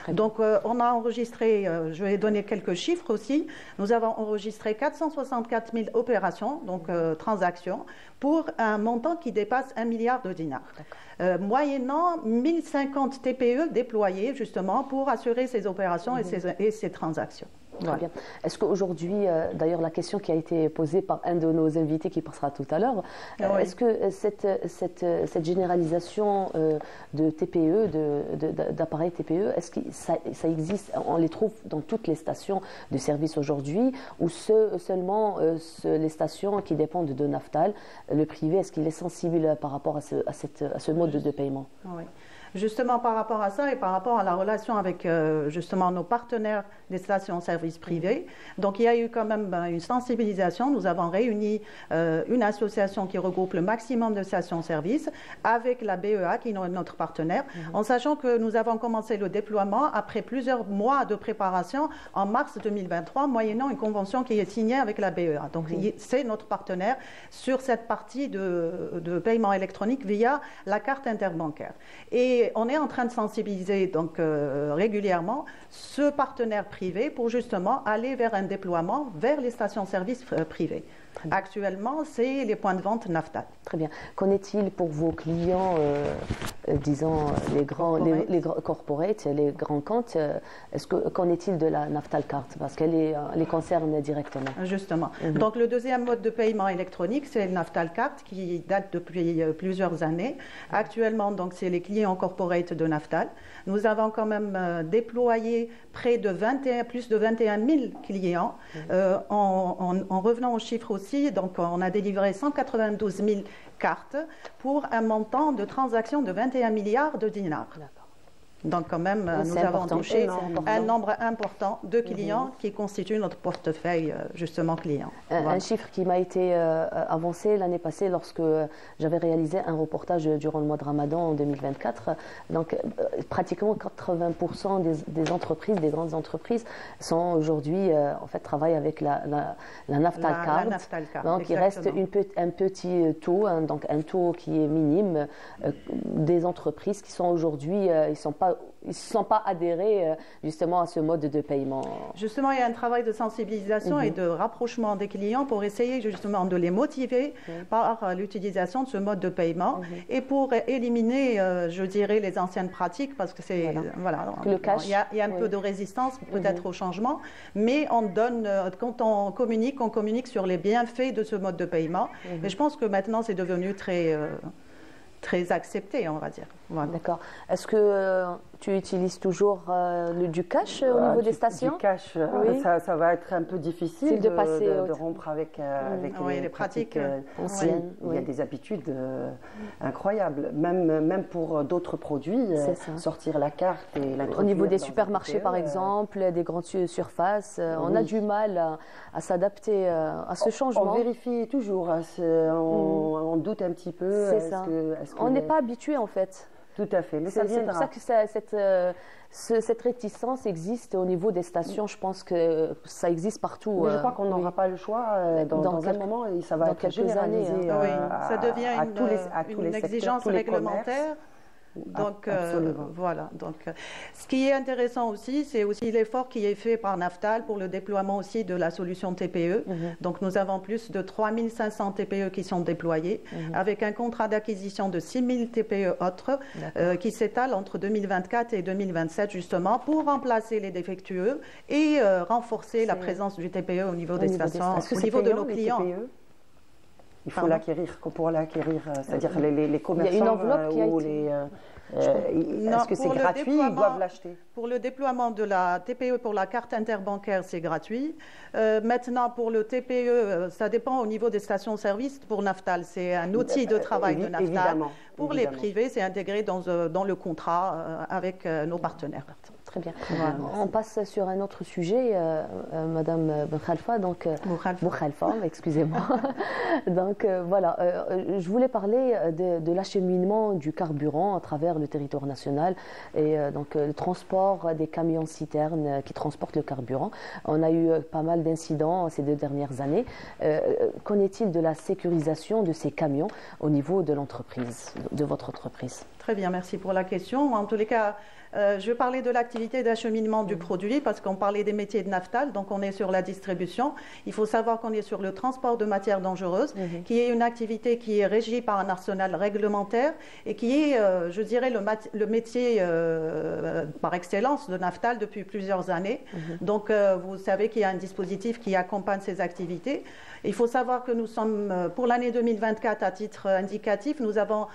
Donc on a enregistré, je vais donner quelques chiffres aussi, nous avons enregistré 464 000 opérations, donc transactions, pour un montant qui dépasse 1 milliard de dinars. Moyennant 1050 TPE déployés justement pour assurer ces opérations et ces transactions. Très bien. Est-ce qu'aujourd'hui, d'ailleurs la question qui a été posée par un de nos invités qui passera tout à l'heure, est-ce que cette généralisation de TPE, d'appareils TPE, est-ce que ça existe, on les trouve dans toutes les stations de service aujourd'hui, ou seulement les stations qui dépendent de Naftal, le privé, est-ce qu'il est sensible par rapport à ce mode de paiement? Oui. Justement par rapport à ça et par rapport à la relation avec justement nos partenaires des stations-service privées. Donc il y a eu quand même une sensibilisation. Nous avons réuni une association qui regroupe le maximum de stations-service avec la BEA qui est notre partenaire, en sachant que nous avons commencé le déploiement après plusieurs mois de préparation en mars 2023, moyennant une convention qui est signée avec la BEA. Donc c'est notre partenaire sur cette partie de paiement électronique via la carte interbancaire. Et on est en train de sensibiliser donc régulièrement ce partenaire privé pour justement aller vers un déploiement vers les stations-service privées. Actuellement, c'est les points de vente Naftal. Très bien. Qu'en est-il pour vos clients, disons les grands corporates, les grands comptes, qu'en est-il de la Naftal Card, parce qu'elle les concerne directement? Justement. Donc le deuxième mode de paiement électronique, c'est le Naftal Card qui date depuis plusieurs années. Actuellement, donc c'est les clients corporate de Naftal. Nous avons quand même déployé près de plus de 21 000 clients. En revenant aux chiffres aussi, donc on a délivré 192 000 cartes pour un montant de transaction de 21 milliards de dinars. Donc quand même, nous avons touché un nombre important de clients qui constituent notre portefeuille, justement, client. Un chiffre qui m'a été avancé l'année passée lorsque j'avais réalisé un reportage durant le mois de Ramadan en 2024. Donc pratiquement 80% des entreprises, des grandes entreprises, sont aujourd'hui, en fait, travaillent avec la Naftal Card. Donc il reste un petit taux, donc un taux qui est minime, des entreprises qui sont aujourd'hui, ils ne se sont pas adhérés justement à ce mode de paiement. Justement, il y a un travail de sensibilisation et de rapprochement des clients pour essayer justement de les motiver par l'utilisation de ce mode de paiement et pour éliminer, je dirais, les anciennes pratiques, parce que c'est le cash. Il y a un peu de résistance peut-être au changement, mais quand on communique sur les bienfaits de ce mode de paiement. Et je pense que maintenant c'est devenu très accepté, on va dire. Voilà. D'accord. Est-ce que tu utilises toujours du cash au niveau des stations? Du cash, ça va être un peu difficile de rompre avec les pratiques anciennes. Il y a des habitudes incroyables, même pour d'autres produits, sortir la carte et l'introduire. Au niveau des supermarchés, par exemple, des grandes surfaces, on a du mal à s'adapter à ce changement. On vérifie toujours, on doute un petit peu. C'est ça. On n'est pas habitué en fait. Tout à fait, mais c'est pour ça que cette réticence existe au niveau des stations. Je pense que ça existe partout. Mais je crois qu'on n'aura pas le choix dans un moment et ça va être généralisé. Ça devient une exigence réglementaire. Donc voilà. Donc, ce qui est intéressant aussi, c'est aussi l'effort qui est fait par Naftal pour le déploiement aussi de la solution TPE. Donc nous avons plus de 3500 TPE qui sont déployés, avec un contrat d'acquisition de 6000 TPE autres qui s'étale entre 2024 et 2027 justement pour remplacer les défectueux et renforcer la présence du TPE au niveau des stations, au niveau de nos clients. Il faut l'acquérir, pour l'acquérir, c'est-à-dire les commerçants. Il y a une enveloppe qui a ou les. Est-ce que c'est gratuit? Ils doivent l'acheter. Pour le déploiement de la TPE pour la carte interbancaire, c'est gratuit. Maintenant, pour le TPE, ça dépend au niveau des stations-service. Pour Naftal, c'est un outil de travail de Naftal. Évidemment. Pour les privés, c'est intégré dans le contrat avec nos partenaires. Très bien. Voilà. On passe sur un autre sujet, Madame Boukhalfa, donc Boukhalfa, excusez-moi. Donc voilà, je voulais parler de l'acheminement du carburant à travers le territoire national et donc le transport des camions citernes qui transportent le carburant. On a eu pas mal d'incidents ces 2 dernières années. Qu'en est-il de la sécurisation de ces camions au niveau de l'entreprise, de votre entreprise? Très bien, merci pour la question. En tous les cas, je vais parler de l'activité d'acheminement du produit parce qu'on parlait des métiers de Naftal, donc on est sur la distribution. Il faut savoir qu'on est sur le transport de matières dangereuses, qui est une activité qui est régie par un arsenal réglementaire et qui est, je dirais, le métier par excellence de Naftal depuis plusieurs années. Donc vous savez qu'il y a un dispositif qui accompagne ces activités. Il faut savoir que nous sommes, pour l'année 2024, à titre indicatif, nous avons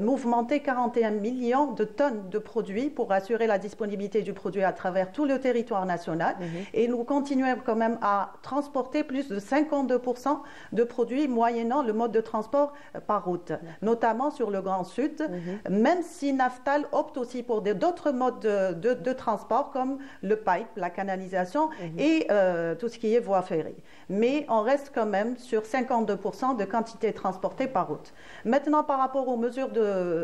mouvementé 41 millions de tonnes de produits pour assurer la disponibilité du produit à travers tout le territoire national. Et nous continuons quand même à transporter plus de 52% de produits moyennant le mode de transport par route, notamment sur le Grand Sud, même si Naftal opte aussi pour d'autres modes de transport comme le pipe, la canalisation et tout ce qui est voie ferrée. Mais on reste quand même sur 52% de quantité transportée par route. Maintenant, par rapport aux mesures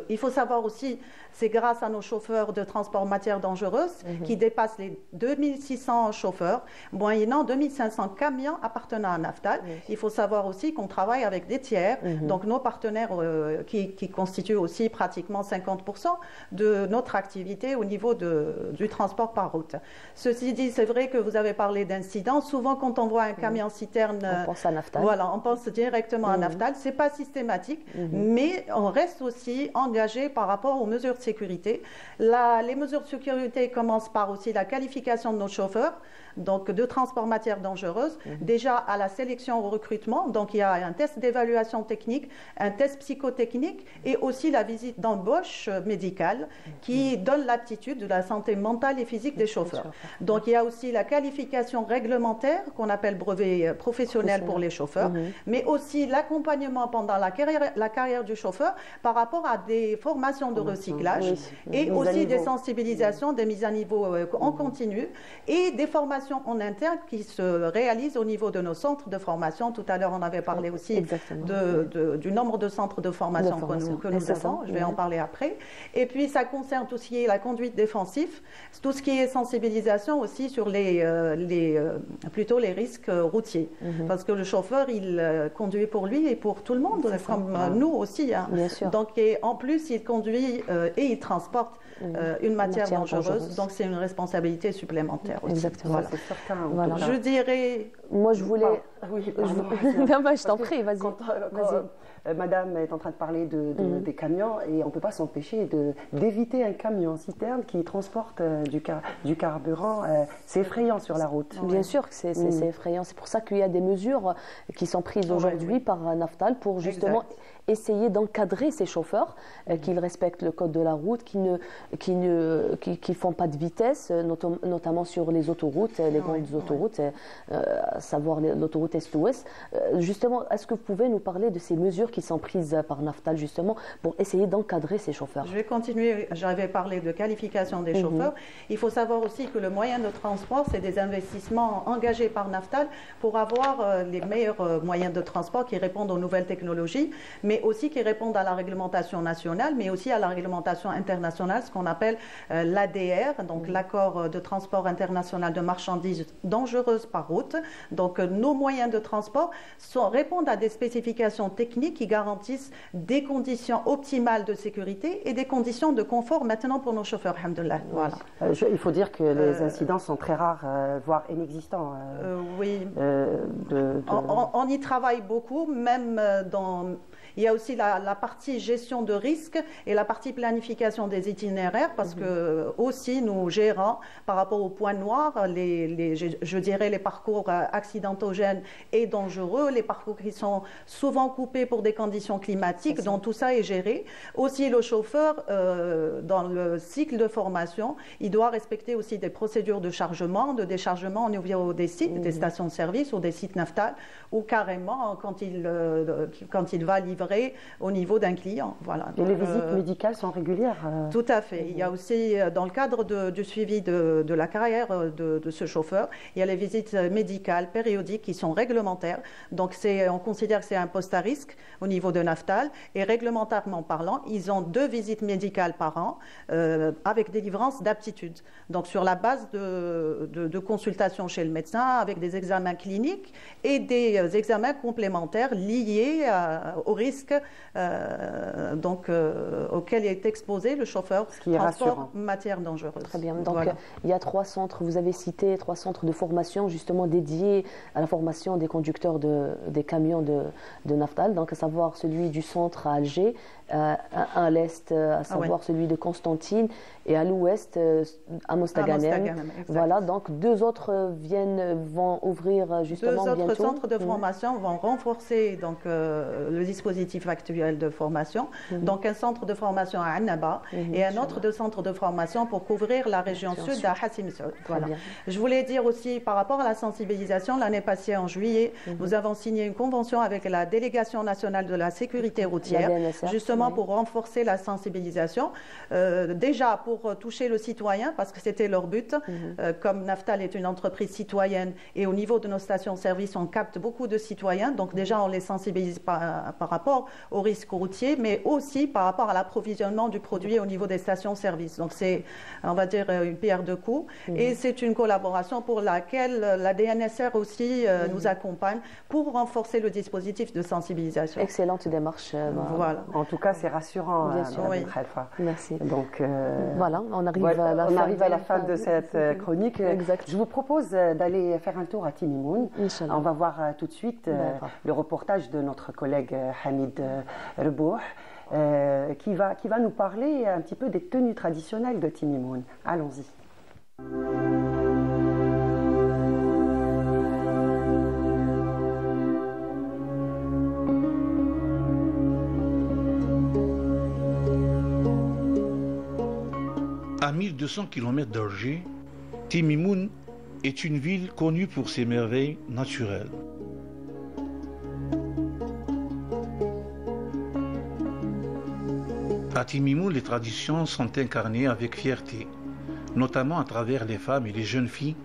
il faut savoir aussi, c'est grâce à nos chauffeurs de transport matières dangereuses qui dépassent les 2600 chauffeurs, moyennant 2500 camions appartenant à Naftal. Il faut savoir aussi qu'on travaille avec des tiers, donc nos partenaires qui constituent aussi pratiquement 50% de notre activité au niveau du transport par route. Ceci dit, c'est vrai que vous avez parlé d'incidents. Souvent, quand on voit un camion citerne, on pense à Naftal. Voilà, on pense directement à Naftal. C'est pas systématique, mais on reste aussi engagé par rapport aux mesures de sécurité. Les mesures de sécurité commencent par aussi la qualification de nos chauffeurs, donc de transport matières dangereuses, déjà à la sélection au recrutement. Donc il y a un test d'évaluation technique, un test psychotechnique et aussi la visite d'embauche médicale qui donne l'aptitude de la santé mentale et physique des chauffeurs. Donc il y a aussi la qualification réglementaire qu'on appelle brevet professionnel pour les chauffeurs, mais aussi l'accompagnement pendant la carrière du chauffeur par rapport à des formations de recyclage et aussi des sensibilisations, des mises à niveau en continu et des formations en interne qui se réalisent au niveau de nos centres de formation. Tout à l'heure, on avait parlé aussi du nombre de centres de formation que nous avons. Je vais en parler après. Et puis, ça concerne tout ce qui est la conduite défensive, tout ce qui est sensibilisation aussi sur plutôt les risques routiers. Parce que le chauffeur, il conduit pour lui et pour tout le monde, comme nous aussi. Hein. Donc, et en plus, il conduit et il transporte une matière dangereuse. Donc, c'est une responsabilité supplémentaire aussi. Exactement. Voilà. C'est certain. Voilà. Je dirais... Moi, je voulais... Oui, je t'en prie, vas-y. Madame est en train de parler des camions et on ne peut pas s'empêcher d'éviter un camion citerne qui transporte du carburant. C'est effrayant sur la route. Bien sûr que c'est effrayant. C'est pour ça qu'il y a des mesures qui sont prises aujourd'hui par Naftal pour justement essayer d'encadrer ces chauffeurs, qu'ils respectent le code de la route, qui ne font pas de vitesse, notamment sur les autoroutes, les grandes autoroutes, à savoir l'autoroute Est-Ouest. Justement, est-ce que vous pouvez nous parler de ces mesures qui sont prises par Naftal justement pour essayer d'encadrer ces chauffeurs? Je vais continuer. J'avais parlé de qualification des chauffeurs. Il faut savoir aussi que le moyen de transport, c'est des investissements engagés par Naftal pour avoir les meilleurs moyens de transport qui répondent aux nouvelles technologies, mais aussi qui répondent à la réglementation nationale, mais aussi à la réglementation internationale, ce qu'on appelle l'ADR, donc l'accord de transport international de marchandises dangereuses par route. Donc nos moyens de transport répondent à des spécifications techniques qui garantissent des conditions optimales de sécurité et des conditions de confort maintenant pour nos chauffeurs, alhamdoulilah. Voilà. Il faut dire que les incidents sont très rares, voire inexistants. Oui. On y travaille beaucoup, même dans... Il y a aussi la partie gestion de risque et la partie planification des itinéraires parce que aussi nous gérons par rapport aux points noirs, je dirais les parcours accidentogènes et dangereux, les parcours qui sont souvent coupés pour des conditions climatiques, donc tout ça est géré. Aussi le chauffeur, dans le cycle de formation, il doit respecter aussi des procédures de chargement, de déchargement au niveau des sites, des stations de service ou des sites Naftal, ou carrément quand il va livrer au niveau d'un client. Voilà. Et les visites médicales sont régulières Tout à fait. Il y a aussi, dans le cadre du suivi de la carrière de ce chauffeur, il y a les visites médicales périodiques qui sont réglementaires. Donc, on considère que c'est un poste à risque au niveau de Naftal. Et réglementairement parlant, ils ont 2 visites médicales par an avec délivrance d'aptitude. Donc, sur la base de consultations chez le médecin avec des examens cliniques et des examens complémentaires liés au risque risques auxquels est exposé le chauffeur transport matière dangereuse. Très bien. Donc il y a 3 centres, vous avez cité 3 centres de formation justement dédiés à la formation des conducteurs des camions de Naftal, donc à savoir celui du centre à Alger, à l'est à savoir celui de Constantine et à l'ouest à Mostaganem. Voilà, donc 2 autres vont ouvrir justement bientôt. 2 autres centres de formation vont renforcer donc le dispositif actuel de formation. Donc un centre de formation à Annaba et un autre centre de formation pour couvrir la région sud à Hassim Saoud. Voilà. Je voulais dire aussi par rapport à la sensibilisation, l'année passée en juillet, nous avons signé une convention avec la délégation nationale de la sécurité routière, justement pour renforcer la sensibilisation. Déjà pour toucher le citoyen, parce que c'était leur but. Comme Naftal est une entreprise citoyenne et au niveau de nos stations-service, on capte beaucoup de citoyens. Donc déjà, on les sensibilise par rapport aux risques routiers, mais aussi par rapport à l'approvisionnement du produit au niveau des stations-service. Donc c'est, on va dire, une pierre deux coups. Et c'est une collaboration pour laquelle la DNSR aussi nous accompagne pour renforcer le dispositif de sensibilisation. Excellente démarche. Voilà. En tout cas, c'est rassurant. Bien sûr. Merci. Donc, voilà, on arrive à la fin de cette chronique. Exact. Je vous propose d'aller faire un tour à Timimoun. On va voir tout de suite le reportage de notre collègue Hamid Rebouh qui va nous parler un petit peu des tenues traditionnelles de Timimoun. Allons-y. À 1200 km d'Alger, Timimoun est une ville connue pour ses merveilles naturelles. À Timimoun, les traditions sont incarnées avec fierté, notamment à travers les femmes et les jeunes filles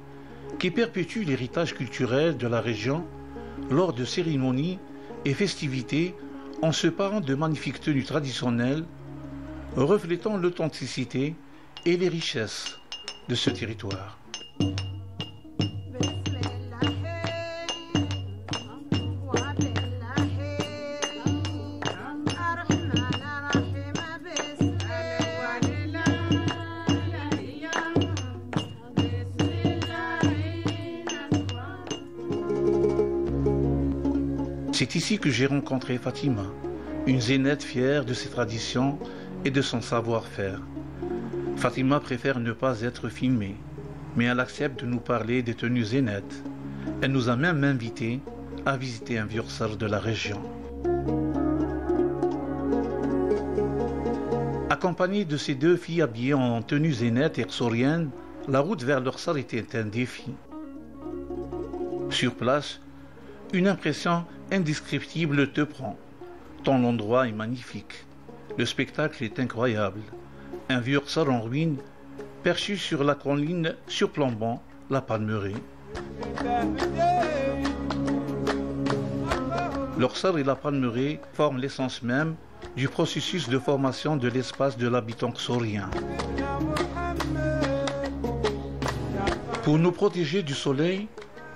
qui perpétuent l'héritage culturel de la région lors de cérémonies et festivités en se parant de magnifiques tenues traditionnelles reflétant l'authenticité et les richesses de ce territoire. C'est ici que j'ai rencontré Fatima, une zénette fière de ses traditions et de son savoir-faire. Fatima préfère ne pas être filmée, mais elle accepte de nous parler des tenues zénettes. Elle nous a même invités à visiter un Viursar de la région. Accompagnée de ces 2 filles habillées en tenue zénette et rsorienne, la route vers l'Ursar était un défi. Sur place, une impression indescriptible te prend, tant l'endroit est magnifique. Le spectacle est incroyable. Un Viursar en ruine, perchu sur la colline surplombant la Palmeraie. L'Ursar et la Palmeraie forment l'essence même du processus de formation de l'espace de l'habitant xorien. Pour nous protéger du soleil,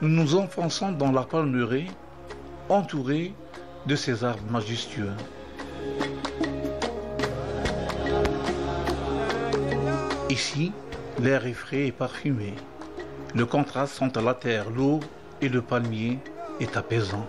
nous nous enfonçons dans la Palmeraie, entourés de ces arbres majestueux. Ici, l'air est frais et parfumé. Le contraste entre la terre, l'eau et le palmier est apaisant.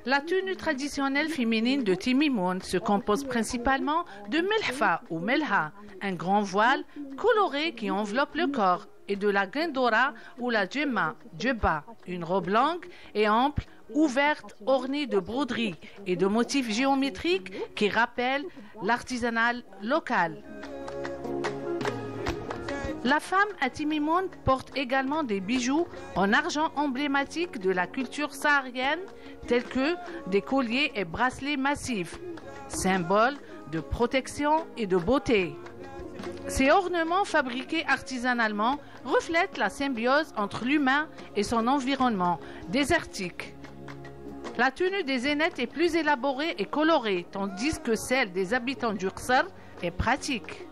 La tenue traditionnelle féminine de Timimoun se compose principalement de melhfa ou melha, un grand voile coloré qui enveloppe le corps, et de la guindora ou la djemma, djeba, une robe longue et ample, ouverte, ornée de broderies et de motifs géométriques qui rappellent l'artisanat local. La femme à Timimoun porte également des bijoux en argent emblématiques de la culture saharienne, tels que des colliers et bracelets massifs, symboles de protection et de beauté. Ces ornements fabriqués artisanalement reflètent la symbiose entre l'humain et son environnement désertique. La tenue des zénètes est plus élaborée et colorée, tandis que celle des habitants du Rsar est pratique.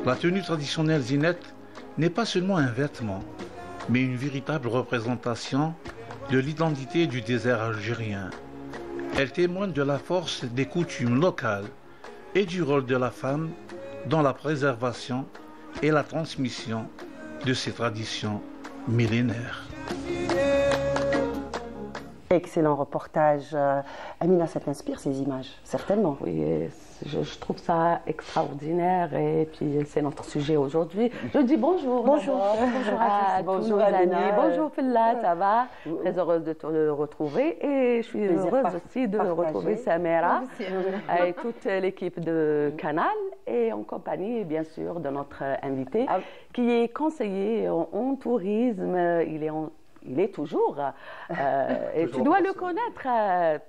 La tenue traditionnelle zénette n'est pas seulement un vêtement, mais une véritable représentation de l'identité du désert algérien. Elle témoigne de la force des coutumes locales et du rôle de la femme dans la préservation et la transmission de ces traditions millénaires. Excellent reportage. Amina, ça t'inspire ces images, certainement. Oui, je trouve ça extraordinaire et puis c'est notre sujet aujourd'hui. Je dis bonjour. Bonjour. Bonjour à tous nos amis. Bonjour Filla, ça va? Très heureuse de te retrouver et je suis heureuse aussi de retrouver Samira et toute l'équipe de Canal et en compagnie bien sûr de notre invité qui est conseiller en tourisme. Il est toujours. Et tu dois le connaître,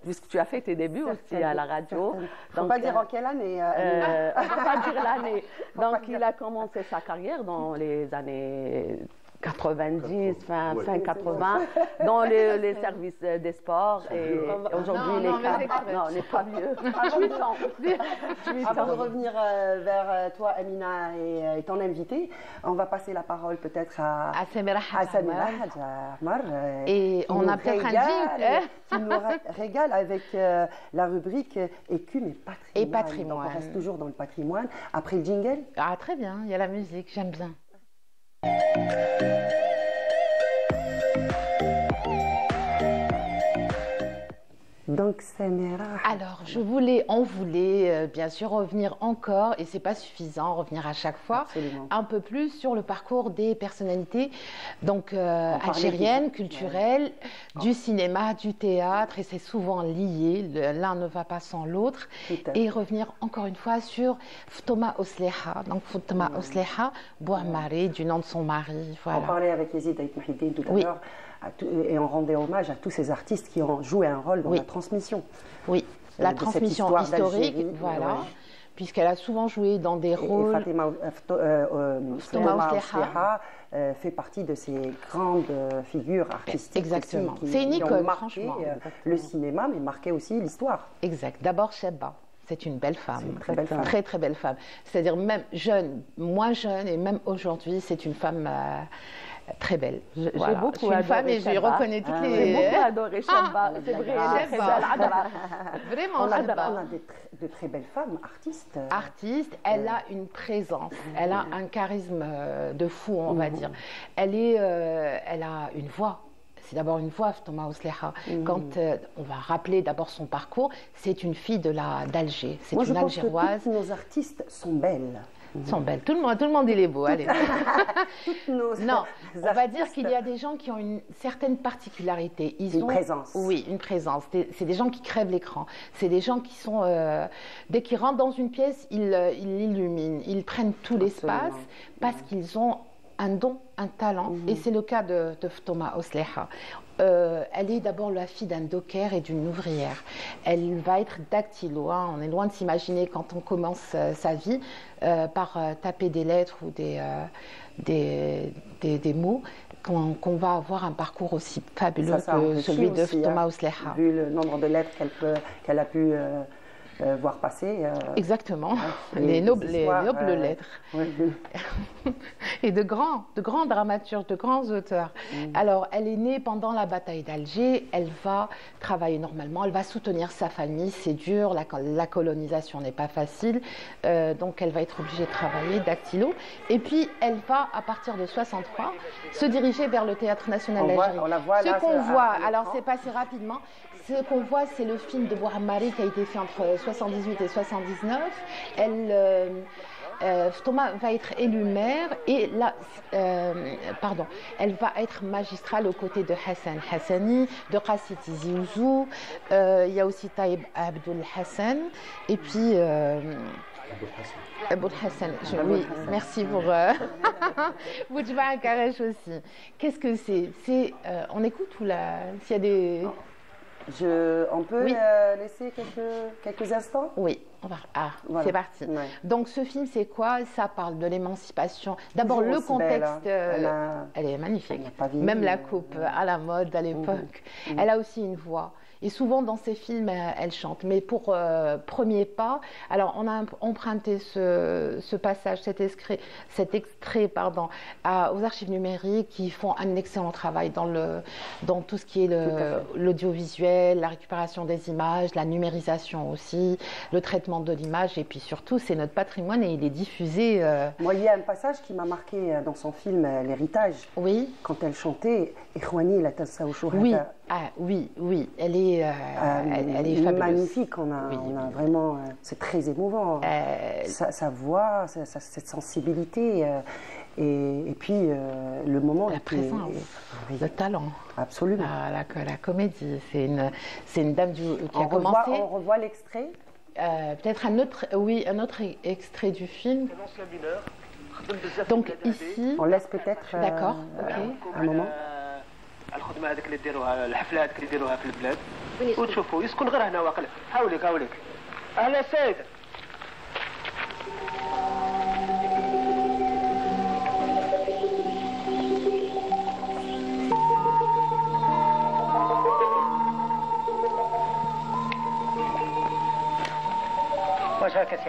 puisque tu as fait tes débuts aussi à la radio. Il ne faut pas dire en quelle année. On ne va pas dire l'année. Donc, il a commencé sa carrière dans les années 90, fin 80, dans les services des sports. Et aujourd'hui, les cadres. Non, on n'est pas vieux. 8 ans. Avant de revenir vers toi, Amina, et ton invité, on va passer la parole peut-être à Samira Hadj-Ahmar. Et on a peut-être un jingle qui nous régale avec la rubrique Écume et patrimoine. Donc on reste toujours dans le patrimoine. Après le jingle. Ah, très bien, il y a la musique, j'aime bien. Donc, Samira. Alors, on voulait bien sûr revenir encore, et c'est pas suffisant, revenir à chaque fois, absolument, un peu plus sur le parcours des personnalités donc algériennes, culturelles, du cinéma, du théâtre, et c'est souvent lié, l'un ne va pas sans l'autre, et revenir encore une fois sur Ftouma Osleha. Donc, Ftouma Osleha Bouamari, du nom de son mari. Voilà. On parlait avec Yazid Aït Mahidine tout à l'heure. Et on rendait hommage à tous ces artistes qui ont joué un rôle dans la transmission. Oui, la transmission historique, voilà, puisqu'elle a souvent joué dans des rôles. Fatima Osleha fait partie de ces grandes figures artistiques. Exactement. C'est une icône, franchement. Le cinéma, mais marqué aussi l'histoire. Exact. D'abord, Chebba. C'est une belle femme, très très belle femme. C'est-à-dire même jeune, moins jeune, et même aujourd'hui, c'est une femme très belle. J'ai beaucoup adoré femme et je reconnais toutes les... J'ai beaucoup adoré Chebba. C'est vrai, vraiment, on a de très belles femmes, artistes. Artiste, elle a une présence, elle a un charisme de fou, on va dire. Elle a une voix. C'est d'abord une voix, Ftouma Osleha. Quand on va rappeler d'abord son parcours, c'est une fille d'Alger. C'est une Algéroise. Tous nos artistes sont belles. Sont belles. Tout le monde il est beau. Allez. Non, on va dire qu'il y a des gens qui ont une certaine particularité. Une présence. Oui, une présence. C'est des gens qui crèvent l'écran. C'est des gens qui sont dès qu'ils rentrent dans une pièce, ils l'illuminent. Ils prennent tout l'espace parce qu'ils ont un don, un talent, et c'est le cas de Ftouma Osleha. Elle est d'abord la fille d'un docker et d'une ouvrière. Elle va être dactylo, hein. On est loin de s'imaginer quand on commence sa vie par taper des lettres ou des mots, qu'on va avoir un parcours aussi fabuleux que celui de Ftouma Osleha. Vu le nombre de lettres qu'elle a pu voir passer. Exactement, les nobles lettres. Et de grands dramaturges, de grands auteurs. Alors, elle est née pendant la bataille d'Alger, elle va travailler normalement, elle va soutenir sa famille, c'est dur, la colonisation n'est pas facile, donc elle va être obligée de travailler, dactylo. Et puis, elle va, à partir de 63, se diriger vers le Théâtre National d'Algérie. Ce qu'on voit, alors c'est passé rapidement, ce qu'on voit, c'est le film de Bouamari qui a été fait entre 78 et 79. Ftouma va être élue maire et là, elle va être magistrale aux côtés de Hassan Hassani, de Qassi Tizi Ouzou. Il y a aussi Taïb Abdul Hassan et puis Abou Hassan. Oui, merci pour Boudjba Karesh aussi. Qu'est-ce que c'est on écoute ou là s'il y a des... On peut laisser quelques instants? Oui. voilà. C'est parti. Ouais. Donc ce film, c'est quoi? Ça parle de l'émancipation. D'abord, le contexte, elle est magnifique. Même la coupe à la mode à l'époque. Elle a aussi une voix. Et souvent dans ces films, elle chante. Mais pour Premier pas, alors on a emprunté ce passage, cet extrait aux archives numériques qui font un excellent travail dans tout ce qui est l'audiovisuel, la récupération des images, la numérisation aussi, le traitement de l'image. Et puis surtout, c'est notre patrimoine et il est diffusé. Moi, il y a un passage qui m'a marqué dans son film L'Héritage. Oui. Quand elle chantait Ikhwani la tansaw shuhada. Oui. Oui, elle est fabuleuse. Magnifique, on a vraiment, c'est très émouvant. Sa voix, cette sensibilité, et puis le moment. La présence, le talent. Absolument. La comédie, c'est une dame qui a commencé. On revoit l'extrait. Peut-être un autre extrait du film. Donc ici. On laisse peut-être. D'accord, ok. Un moment. الخدمه هذيك اللي ديروها الحفله هذيك اللي ديروها في البلاد وتشوفوا يسكن غير هنا واقيلا هاوليك اهلا سيد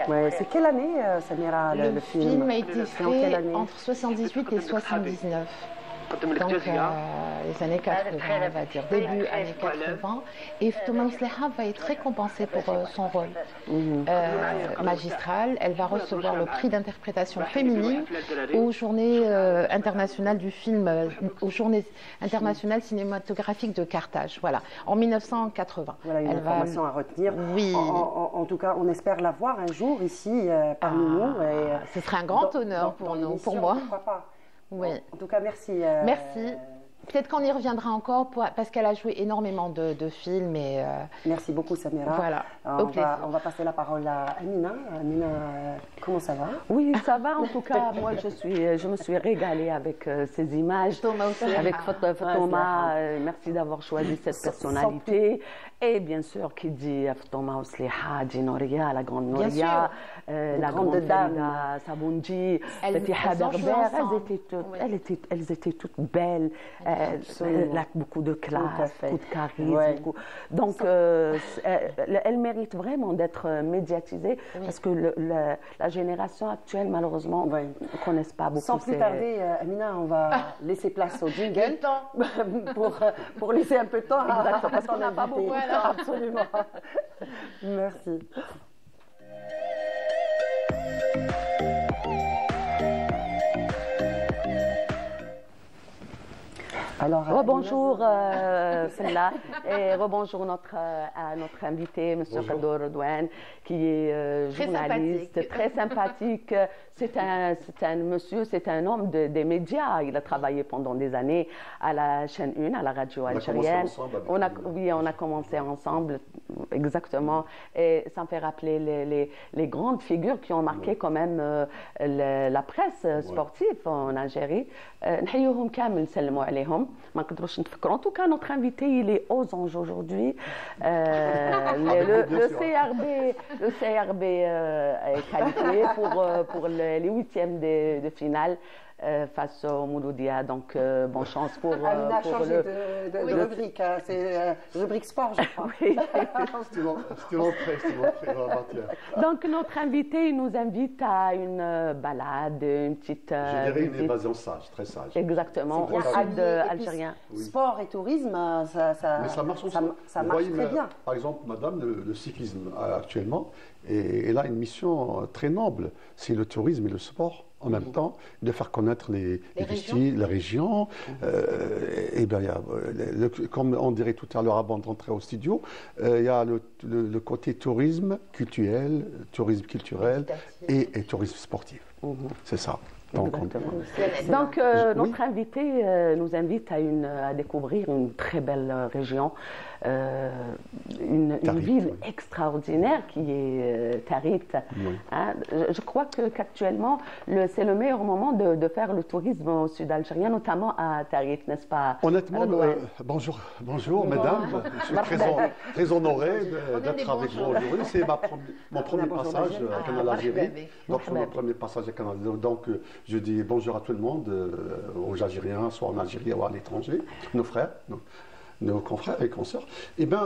Ouais, c'est quelle année, Samira, le film? Le film a été fait entre 78 et 79. Donc les années 80, on va dire, début années 80. Et Touma Msleha va être récompensée pour son rôle magistral. Elle va recevoir le prix d'interprétation féminine aux Journées internationales du film, aux Journées internationales cinématographiques de Carthage. Voilà, en 1980. Voilà une information à retenir. Oui. En tout cas, on espère la voir un jour ici parmi nous. Ce serait un grand honneur pour moi. Pourquoi pas. Oui. En tout cas, merci. Merci. Peut-être qu'on y reviendra encore parce qu'elle a joué énormément de films. Et, merci beaucoup, Samira. Voilà. On va passer la parole à Amina. Amina, comment ça va? Oui, ça va. En tout cas, moi, je me suis régalée avec ces images. Avec Fatoma. Merci d'avoir choisi cette personnalité. Et bien sûr, qui dit Fatoma Ousliha, dit Noria, la grande Noria, la grande dame, Sabounji, Fatiha Berber, elles étaient toutes belles. Elle a beaucoup de classe, beaucoup de charisme. Ouais. Donc, elle mérite vraiment d'être médiatisée parce que la génération actuelle, malheureusement, ne connaissent pas beaucoup. Sans plus tarder, Amina, on va laisser place au jingle pour laisser un peu de temps. Exactement, parce qu'on n'a pas beaucoup de temps. Absolument. Merci. Alors, rebonjour Fella et rebonjour à notre invité, M. Khadour Redouane, qui est journaliste, très sympathique. C'est un monsieur, c'est un homme des médias. Il a travaillé pendant des années à la chaîne 1, à la radio algérienne. On a commencé ensemble, exactement. Et ça me fait rappeler les grandes figures qui ont marqué quand même la presse sportive en Algérie. نحييهم كامل نسلموا عليهم ما نقدروش نفكروا. En tout cas, notre invité, il est aux anges aujourd'hui. Le CRB est qualifié pour les huitièmes de finale face au Mouloudia. Donc, bonne chance pour Amina a changé de rubrique. C'est rubrique sport, je crois. Oui. Donc, notre invité, il nous invite à une balade, une petite. Je dirais une évasion sage, très sage. Exactement, au sud algérien. Oui. Sport et tourisme, ça marche très bien. Par exemple, madame, le cyclisme actuellement, et elle a une mission très noble, c'est le tourisme et le sport. En même temps, de faire connaître les régions. Et bien, comme on dirait tout à l'heure avant de rentrer au studio, il y a le côté tourisme culturel et tourisme sportif. C'est ça. Donc, notre invité nous invite à découvrir une très belle région. une ville extraordinaire qui est Tarit. Hein. Je crois qu'actuellement, c'est le meilleur moment de faire le tourisme au sud algérien, notamment à Tarit, n'est-ce pas? Honnêtement, bonjour mesdames. Je suis très honoré d'être avec vous aujourd'hui. C'est mon premier passage à Canal Algérie. Donc, c'est mon premier passage à Canal. Donc, je dis bonjour à tout le monde, aux Algériens, soit en Algérie ou à l'étranger, nos frères, nos confrères et consoeurs. Eh bien,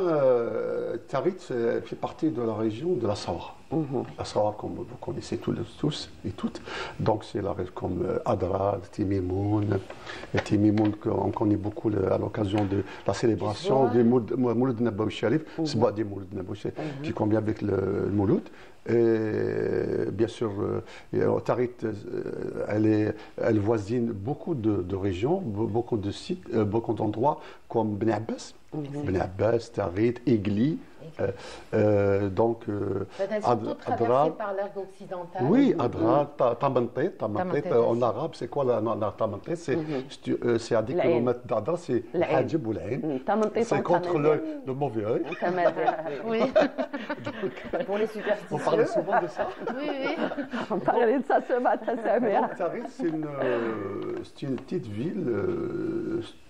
Tarit fait partie de la région de la Sawa. La Sawa, comme vous connaissez tous et toutes. Donc, c'est la région comme Adrar, Timimoun. Timimoun, qu'on connaît beaucoup à l'occasion de la célébration du Mouloud Nabawi Sharif. C'est pas des Mouloud Nabawi Sharif qui convient avec le Mouloud. Et bien sûr, Tarit, elle voisine beaucoup de régions, beaucoup de sites, beaucoup d'endroits comme Ben Abbas, Tarit, Igli. Donc, elles sont toutes traversées par l'ergue occidentale. Oui, Adrar, Tamantet, en arabe, c'est quoi Tamantet? C'est à 10 km d'Adrar, c'est Hajib ou l'Ain. C'est contre le mauvais œil. Oui. Pour les superstitieux. On parle souvent de ça. Oui. On parlait de ça ce matin, Samira. Tarit, c'est une petite ville,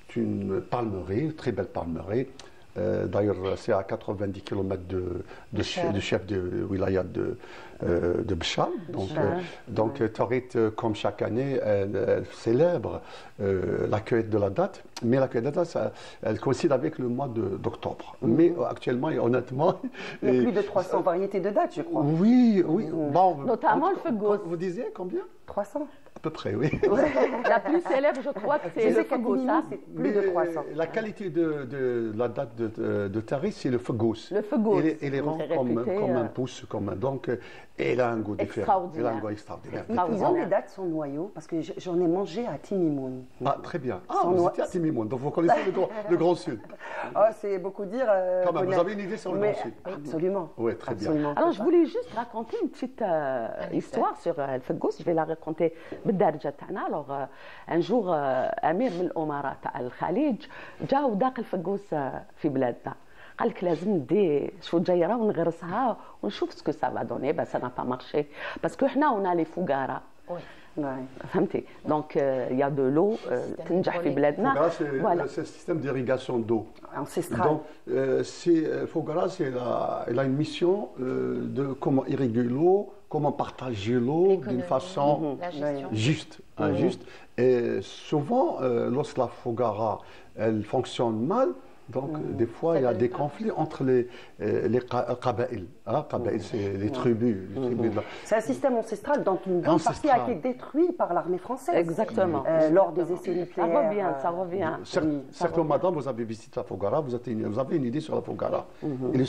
c'est une palmeraie, très belle palmeraie. D'ailleurs, c'est à 90 km du chef de wilaya de Bchar. Donc Tarit, comme chaque année, elle célèbre la cueillette de la date. Mais la cueillette de la date, elle coïncide avec le mois d'octobre. Mais actuellement, et honnêtement... Il y a plus de 300 variétés de dates, je crois. Oui. Bon, notamment le fegos. Vous disiez combien? 300. À peu près, oui. La plus célèbre, je crois que c'est le fegos. C'est plus de 300. La qualité de la date de Tarit, c'est le fegos. Le fegos. Il est rond comme un pouce. Donc, elle a un goût différent. Elle a un goût extraordinaire. Ils ont des dates sans noyau, parce que j'en ai mangé à Timimoun. Ah, très bien. Vous étiez à Timimoun, donc vous connaissez le Grand Sud. C'est beaucoup dire. Quand même, vous avez une idée sur le Grand Sud? Absolument. Oui, très bien. Alors, je voulais juste raconter une petite histoire sur le fegos. Je vais la raconter. Alors, un jour, أمير من الأمراء تاع الخليج جا وداق الفقوس في بلادنا. قال لك لازم ندي شجيره ونغرسها ونشوف سكو سا فا دوني. بس ça n'a pas marché parce que حنا on a les فقراء. فهمتي دونك il y a de l'eau تنجح في بلادنا. C'est un système d'irrigation d'eau ancestral. Donc Fogara, elle a une mission de comment irriguer l'eau, comment partager l'eau d'une façon juste. Et souvent, lorsque la Fogara elle fonctionne mal, donc des fois il y a des conflits entre les Qabaïl. Qabaïl, c'est les tribus. C'est un système ancestral dont une grande partie a été détruite par l'armée française. Exactement. Lors des essais nucléaires. Ça revient. Certainement, madame, vous avez visité la Fogara, vous avez une idée sur la Fogara. Et le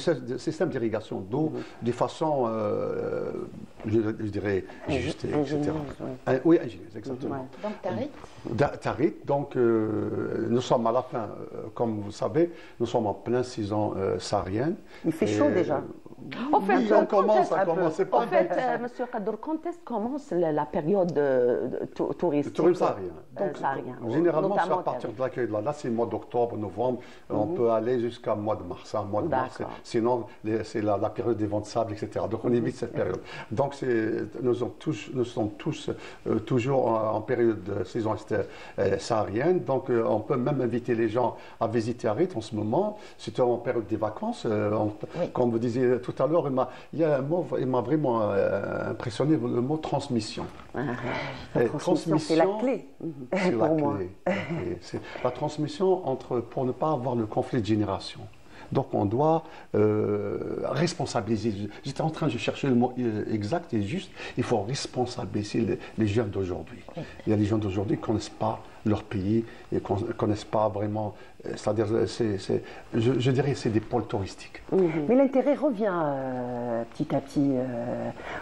système d'irrigation d'eau, de façon, je dirais, juste, etc. Oui, ingénieuse, exactement. Donc Tarit. Tarit, donc nous sommes à la fin, comme vous savez, nous sommes en pleine saison saharienne. Il fait chaud déjà. En fait, oui, on commence. En fait, Monsieur Kadour, quand est-ce commence la période touristique? Le tourisme saharien. Généralement, c'est à partir de l'accueil de la date, c'est le mois d'octobre, novembre. On peut aller jusqu'à mois de mars. Sinon, c'est la période des vents de sable, etc. Donc, on évite cette période. Donc, nous sommes tous toujours en période de saison saharienne. Donc, on peut même inviter les gens à visiter Tarit en ce moment. C'est en période des vacances. Comme vous disiez tout à l'heure, il y a un mot, il m'a vraiment impressionné, le mot transmission. La transmission, c'est la clé. C'est la clé. La transmission pour ne pas avoir le conflit de génération. Donc on doit responsabiliser. J'étais en train de chercher le mot exact et juste. Il faut responsabiliser les jeunes d'aujourd'hui. Il y a des jeunes d'aujourd'hui qui ne connaissent pas leur pays et ne connaissent pas vraiment. C'est-à-dire, je dirais, c'est des pôles touristiques. Mais l'intérêt revient petit à petit.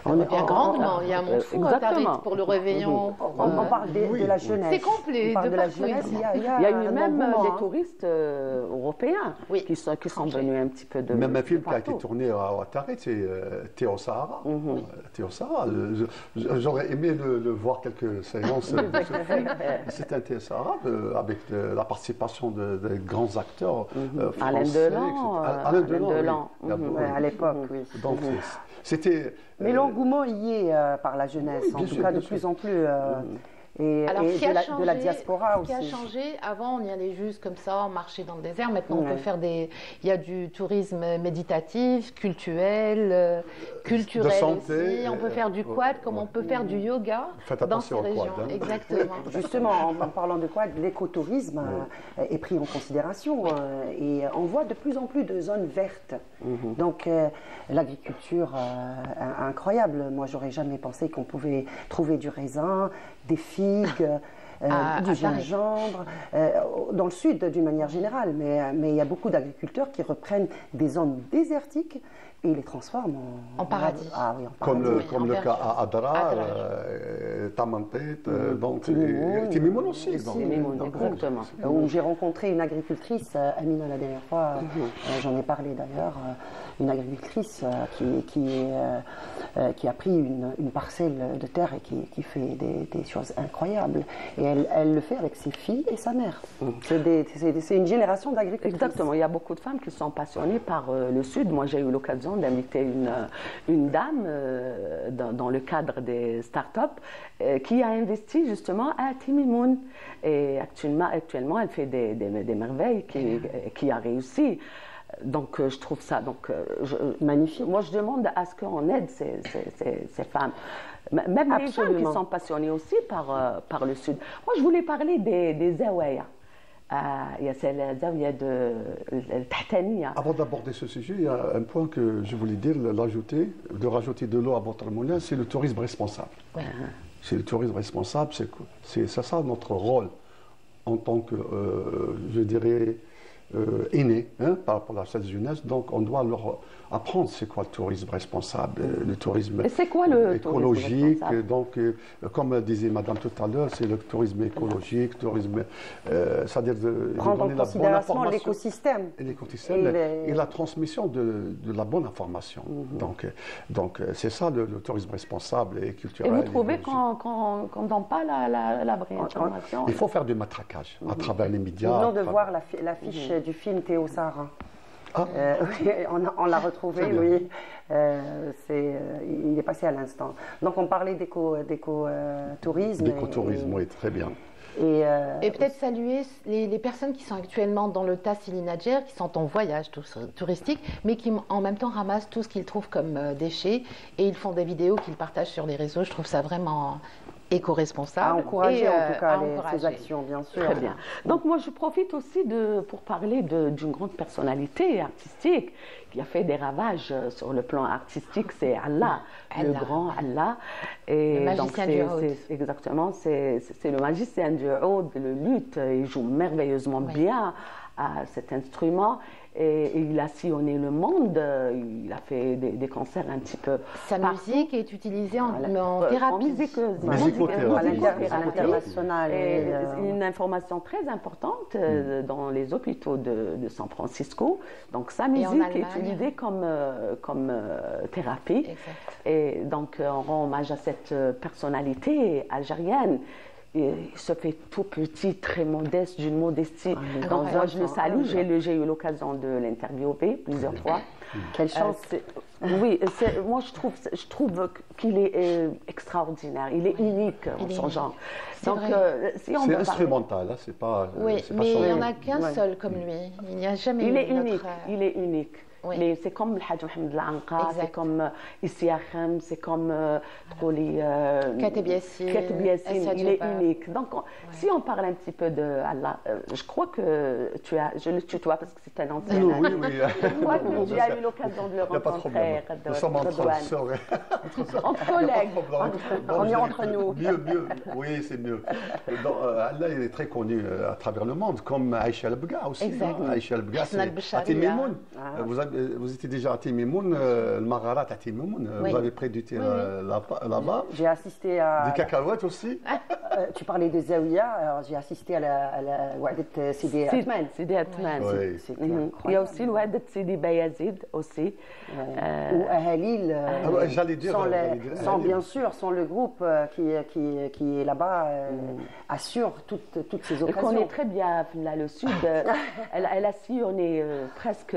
On revient grandement. Il y a un monde fou à Tarit pour le réveillon. On parle de la jeunesse. C'est complet. On parle de la jeunesse. Il y a eu même des touristes européens qui sont venus un petit peu de. Même un film qui a été tourné à Tarit, c'est Théo Sahara. Théo Sahara. J'aurais aimé le voir quelques séances. C'est intéressant. pièce arabe avec la participation des grands acteurs français. Alain Delon. Alain Delon, oui. À l'époque, oui. Donc, c'était... Mais l'engouement y est par la jeunesse, en tout cas de plus en plus. Et, alors, de la diaspora aussi. Ce qui a changé, avant on y allait juste comme ça, on marchait dans le désert. Maintenant on peut faire il y a du tourisme méditatif, culturel santé, aussi. On peut faire du quad comme on peut faire du yoga dans ces régions. Quad, hein. Exactement. Justement, en parlant de quad, l'écotourisme est pris en considération et on voit de plus en plus de zones vertes. Donc l'agriculture incroyable. Moi, j'aurais jamais pensé qu'on pouvait trouver du raisin, des figues, du gingembre, dans le sud d'une manière générale. Mais il y a beaucoup d'agriculteurs qui reprennent des zones désertiques et ils les transforment en paradis. Ah, oui, en paradis. Comme le cas à Adrar, Tamantet, donc Timimoun aussi. Exactement. Où j'ai rencontré une agricultrice, Amina, la dernière fois, j'en ai parlé d'ailleurs, une agricultrice qui a pris une parcelle de terre et qui fait des choses incroyables. Et elle le fait avec ses filles et sa mère. C'est une génération d'agricultrices. Exactement. Il y a beaucoup de femmes qui sont passionnées par le Sud. Moi, j'ai eu l'occasion d'inviter une dame dans le cadre des start-up qui a investi justement à Timimoun. Et actuellement, elle fait des merveilles qui a réussi. Donc, je trouve ça magnifique. Moi, je demande à ce qu'on aide ces femmes. Même les gens qui sont passionnés aussi par le Sud. Moi, je voulais parler des zawaya. Il y a celle zawaya de Tahtania. Avant d'aborder ce sujet, il y a un point que je voulais dire, de rajouter de l'eau à votre moulin, c'est le tourisme responsable. Ouais. C'est le tourisme responsable, c'est ça notre rôle en tant que, je dirais, aîné par rapport à cette jeunesse. Donc on doit leur apprendre c'est quoi le tourisme responsable, le tourisme écologique. Donc, comme disait Madame tout à l'heure, c'est le tourisme écologique, c'est-à-dire de prendre en considération l'écosystème. Et la transmission de la bonne information. Donc c'est ça le tourisme responsable et culturel. Et vous trouvez qu'on ne donne pas la vraie information? Il faut faire du matraquage à travers les médias. Nous venons de voir l'affiche du film Théo Sahara. On l'a retrouvé, oui. Il est passé à l'instant. Donc on parlait d'écotourisme. D'écotourisme, oui, très bien. Et peut-être saluer les personnes qui sont actuellement dans le Tas Silinajer, qui sont en voyage touristique, mais qui en même temps ramassent tout ce qu'ils trouvent comme déchets et ils font des vidéos qu'ils partagent sur les réseaux. Je trouve ça vraiment éco-responsable. À encourager en tout cas ces actions, bien sûr. Très bien. Donc moi je profite aussi pour parler d'une grande personnalité artistique qui a fait des ravages sur le plan artistique, c'est Allah, le grand Allah. Et le magicien du oud. Exactement, c'est le magicien du oud, le luth. Il joue merveilleusement bien à cet instrument. Et il a sillonné le monde, il a fait des concerts un petit peu. Sa musique est utilisée en thérapie. À l'international. Une information très importante dans les hôpitaux de San Francisco. Donc sa musique est utilisée comme thérapie. Exact. Et donc on rend hommage à cette personnalité algérienne. Il se fait tout petit, très modeste, d'une modestie. Donc moi je le salue, j'ai eu l'occasion de l'interviewer plusieurs fois. Quelle chance. Oui, moi je trouve qu'il est extraordinaire, il est unique en son genre. Donc, c'est instrumental, hein, c'est pas. Oui, mais il n'y en a qu'un seul comme lui. Il n'y a jamais eu d'autre. Il est unique. Oui. Mais c'est comme le Hadj Mohamed Lanqa, c'est comme Issia Khem, c'est comme Kateb Yassine, il est unique. Donc, si on parle un petit peu de Allah, je crois que je le tutoie parce que c'est un ancien. Oui. Je crois que tu as eu l'occasion de le rencontrer. Nous sommes entre collègues. On est entre nous. Mieux. Oui, c'est mieux. Allah, il est très connu à travers le monde, comme Aïcha El-Bga aussi. Aïcha El-Bga, c'est à Timimoun. Vous étiez déjà à Timimoun, le Magharat à Timimoun. Vous avez près du terrain là-bas. J'ai assisté à. Des cacahuètes aussi. tu parlais de Zawiya, j'ai assisté à la Ouadat Sidi Atman. Sidi Atman. Il y a aussi le Ouadat Sidi Bayazid aussi. Ou Ahalil. J'allais dire. Bien sûr, sont le groupe qui est là-bas, assure toutes ces occasions. Et qu'on est très bien, là, le sud, elle a sillonné presque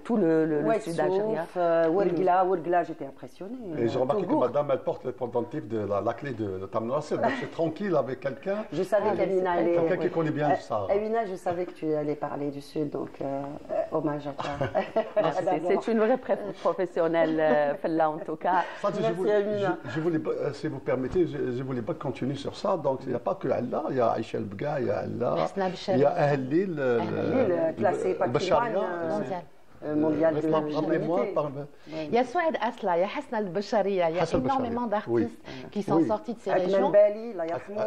tout le sud algérien. Ouargla, j'étais impressionnée. Et j'ai remarqué que madame, elle porte le pendentif de la clé de Taman Rasset, donc c'est tranquille avec quelqu'un. Je savais qu'Amina allait. Quelqu'un qui connaît bien ça. Amina, je savais que tu allais parler du sud, donc hommage à toi. C'est une vraie professionnelle, là en tout cas. Merci Amina. Je voulais, si vous permettez, je voulais pas continuer sur ça. Donc il n'y a pas que Allah, il y a Aïcha El-Bga, il y a Allah, il y a Ahlil, classé patrimoine mondial de l'humanité. Il y a Souad Asla, il y a Hasna al-Bashariya, il y a énormément d'artistes qui sont sortis de ces régions. Akman Bali, la Yarhamou.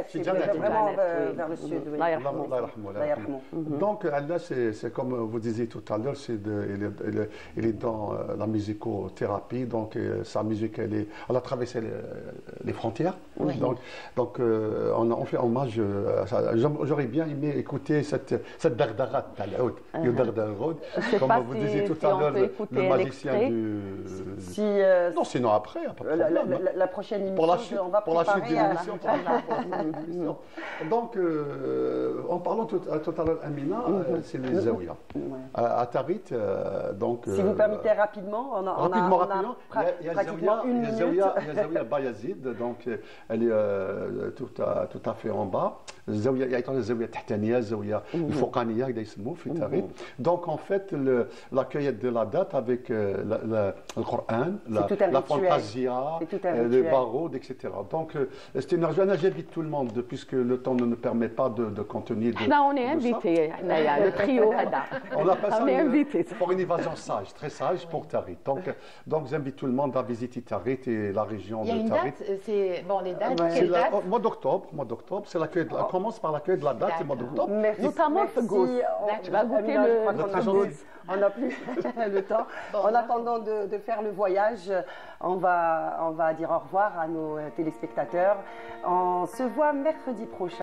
C'est vraiment vers le sud. La Yarhamou. Donc Allah, c'est comme vous disiez tout à l'heure, il est dans la musicothérapie, donc sa musique, elle a traversé les frontières. Donc on fait hommage. J'aurais bien aimé écouter cette Dardarat al-Oud. Comme vous disiez tout à l'heure, le magicien du... Non, sinon après, la prochaine émission, on va préparer... Pour la suite de l'émission. Donc, en parlant tout à l'heure, Amina, c'est les Zawiya. À Tarit, donc... Si vous permettez rapidement, on a pratiquement une minute. Il y a Zawiya Bayazid, donc elle est tout à fait en bas. Il y a Zawiya Tahtaniya, Zawiya Fouqaniya, في Tarit. Donc en fait, l'accueil de la date avec le Coran, la fantasia, le barreau, etc. Donc c'est une argent. J'invite tout le monde, puisque le temps ne nous permet pas de contenir. Là, on est invité, le trio Hada. On appelle ça pour une évasion sage, très sage pour Tarit. Donc j'invite tout le monde à visiter Tarit et la région de Tarit. Il y a une date, c'est bon, les dates, quelle date? Mois d'octobre, c'est l'accueil. On commence par l'accueil de la date, le mois d'octobre. Notamment tu vas goûter le... On n'a plus le temps. En attendant de faire le voyage, on va dire au revoir à nos téléspectateurs. On se voit mercredi prochain.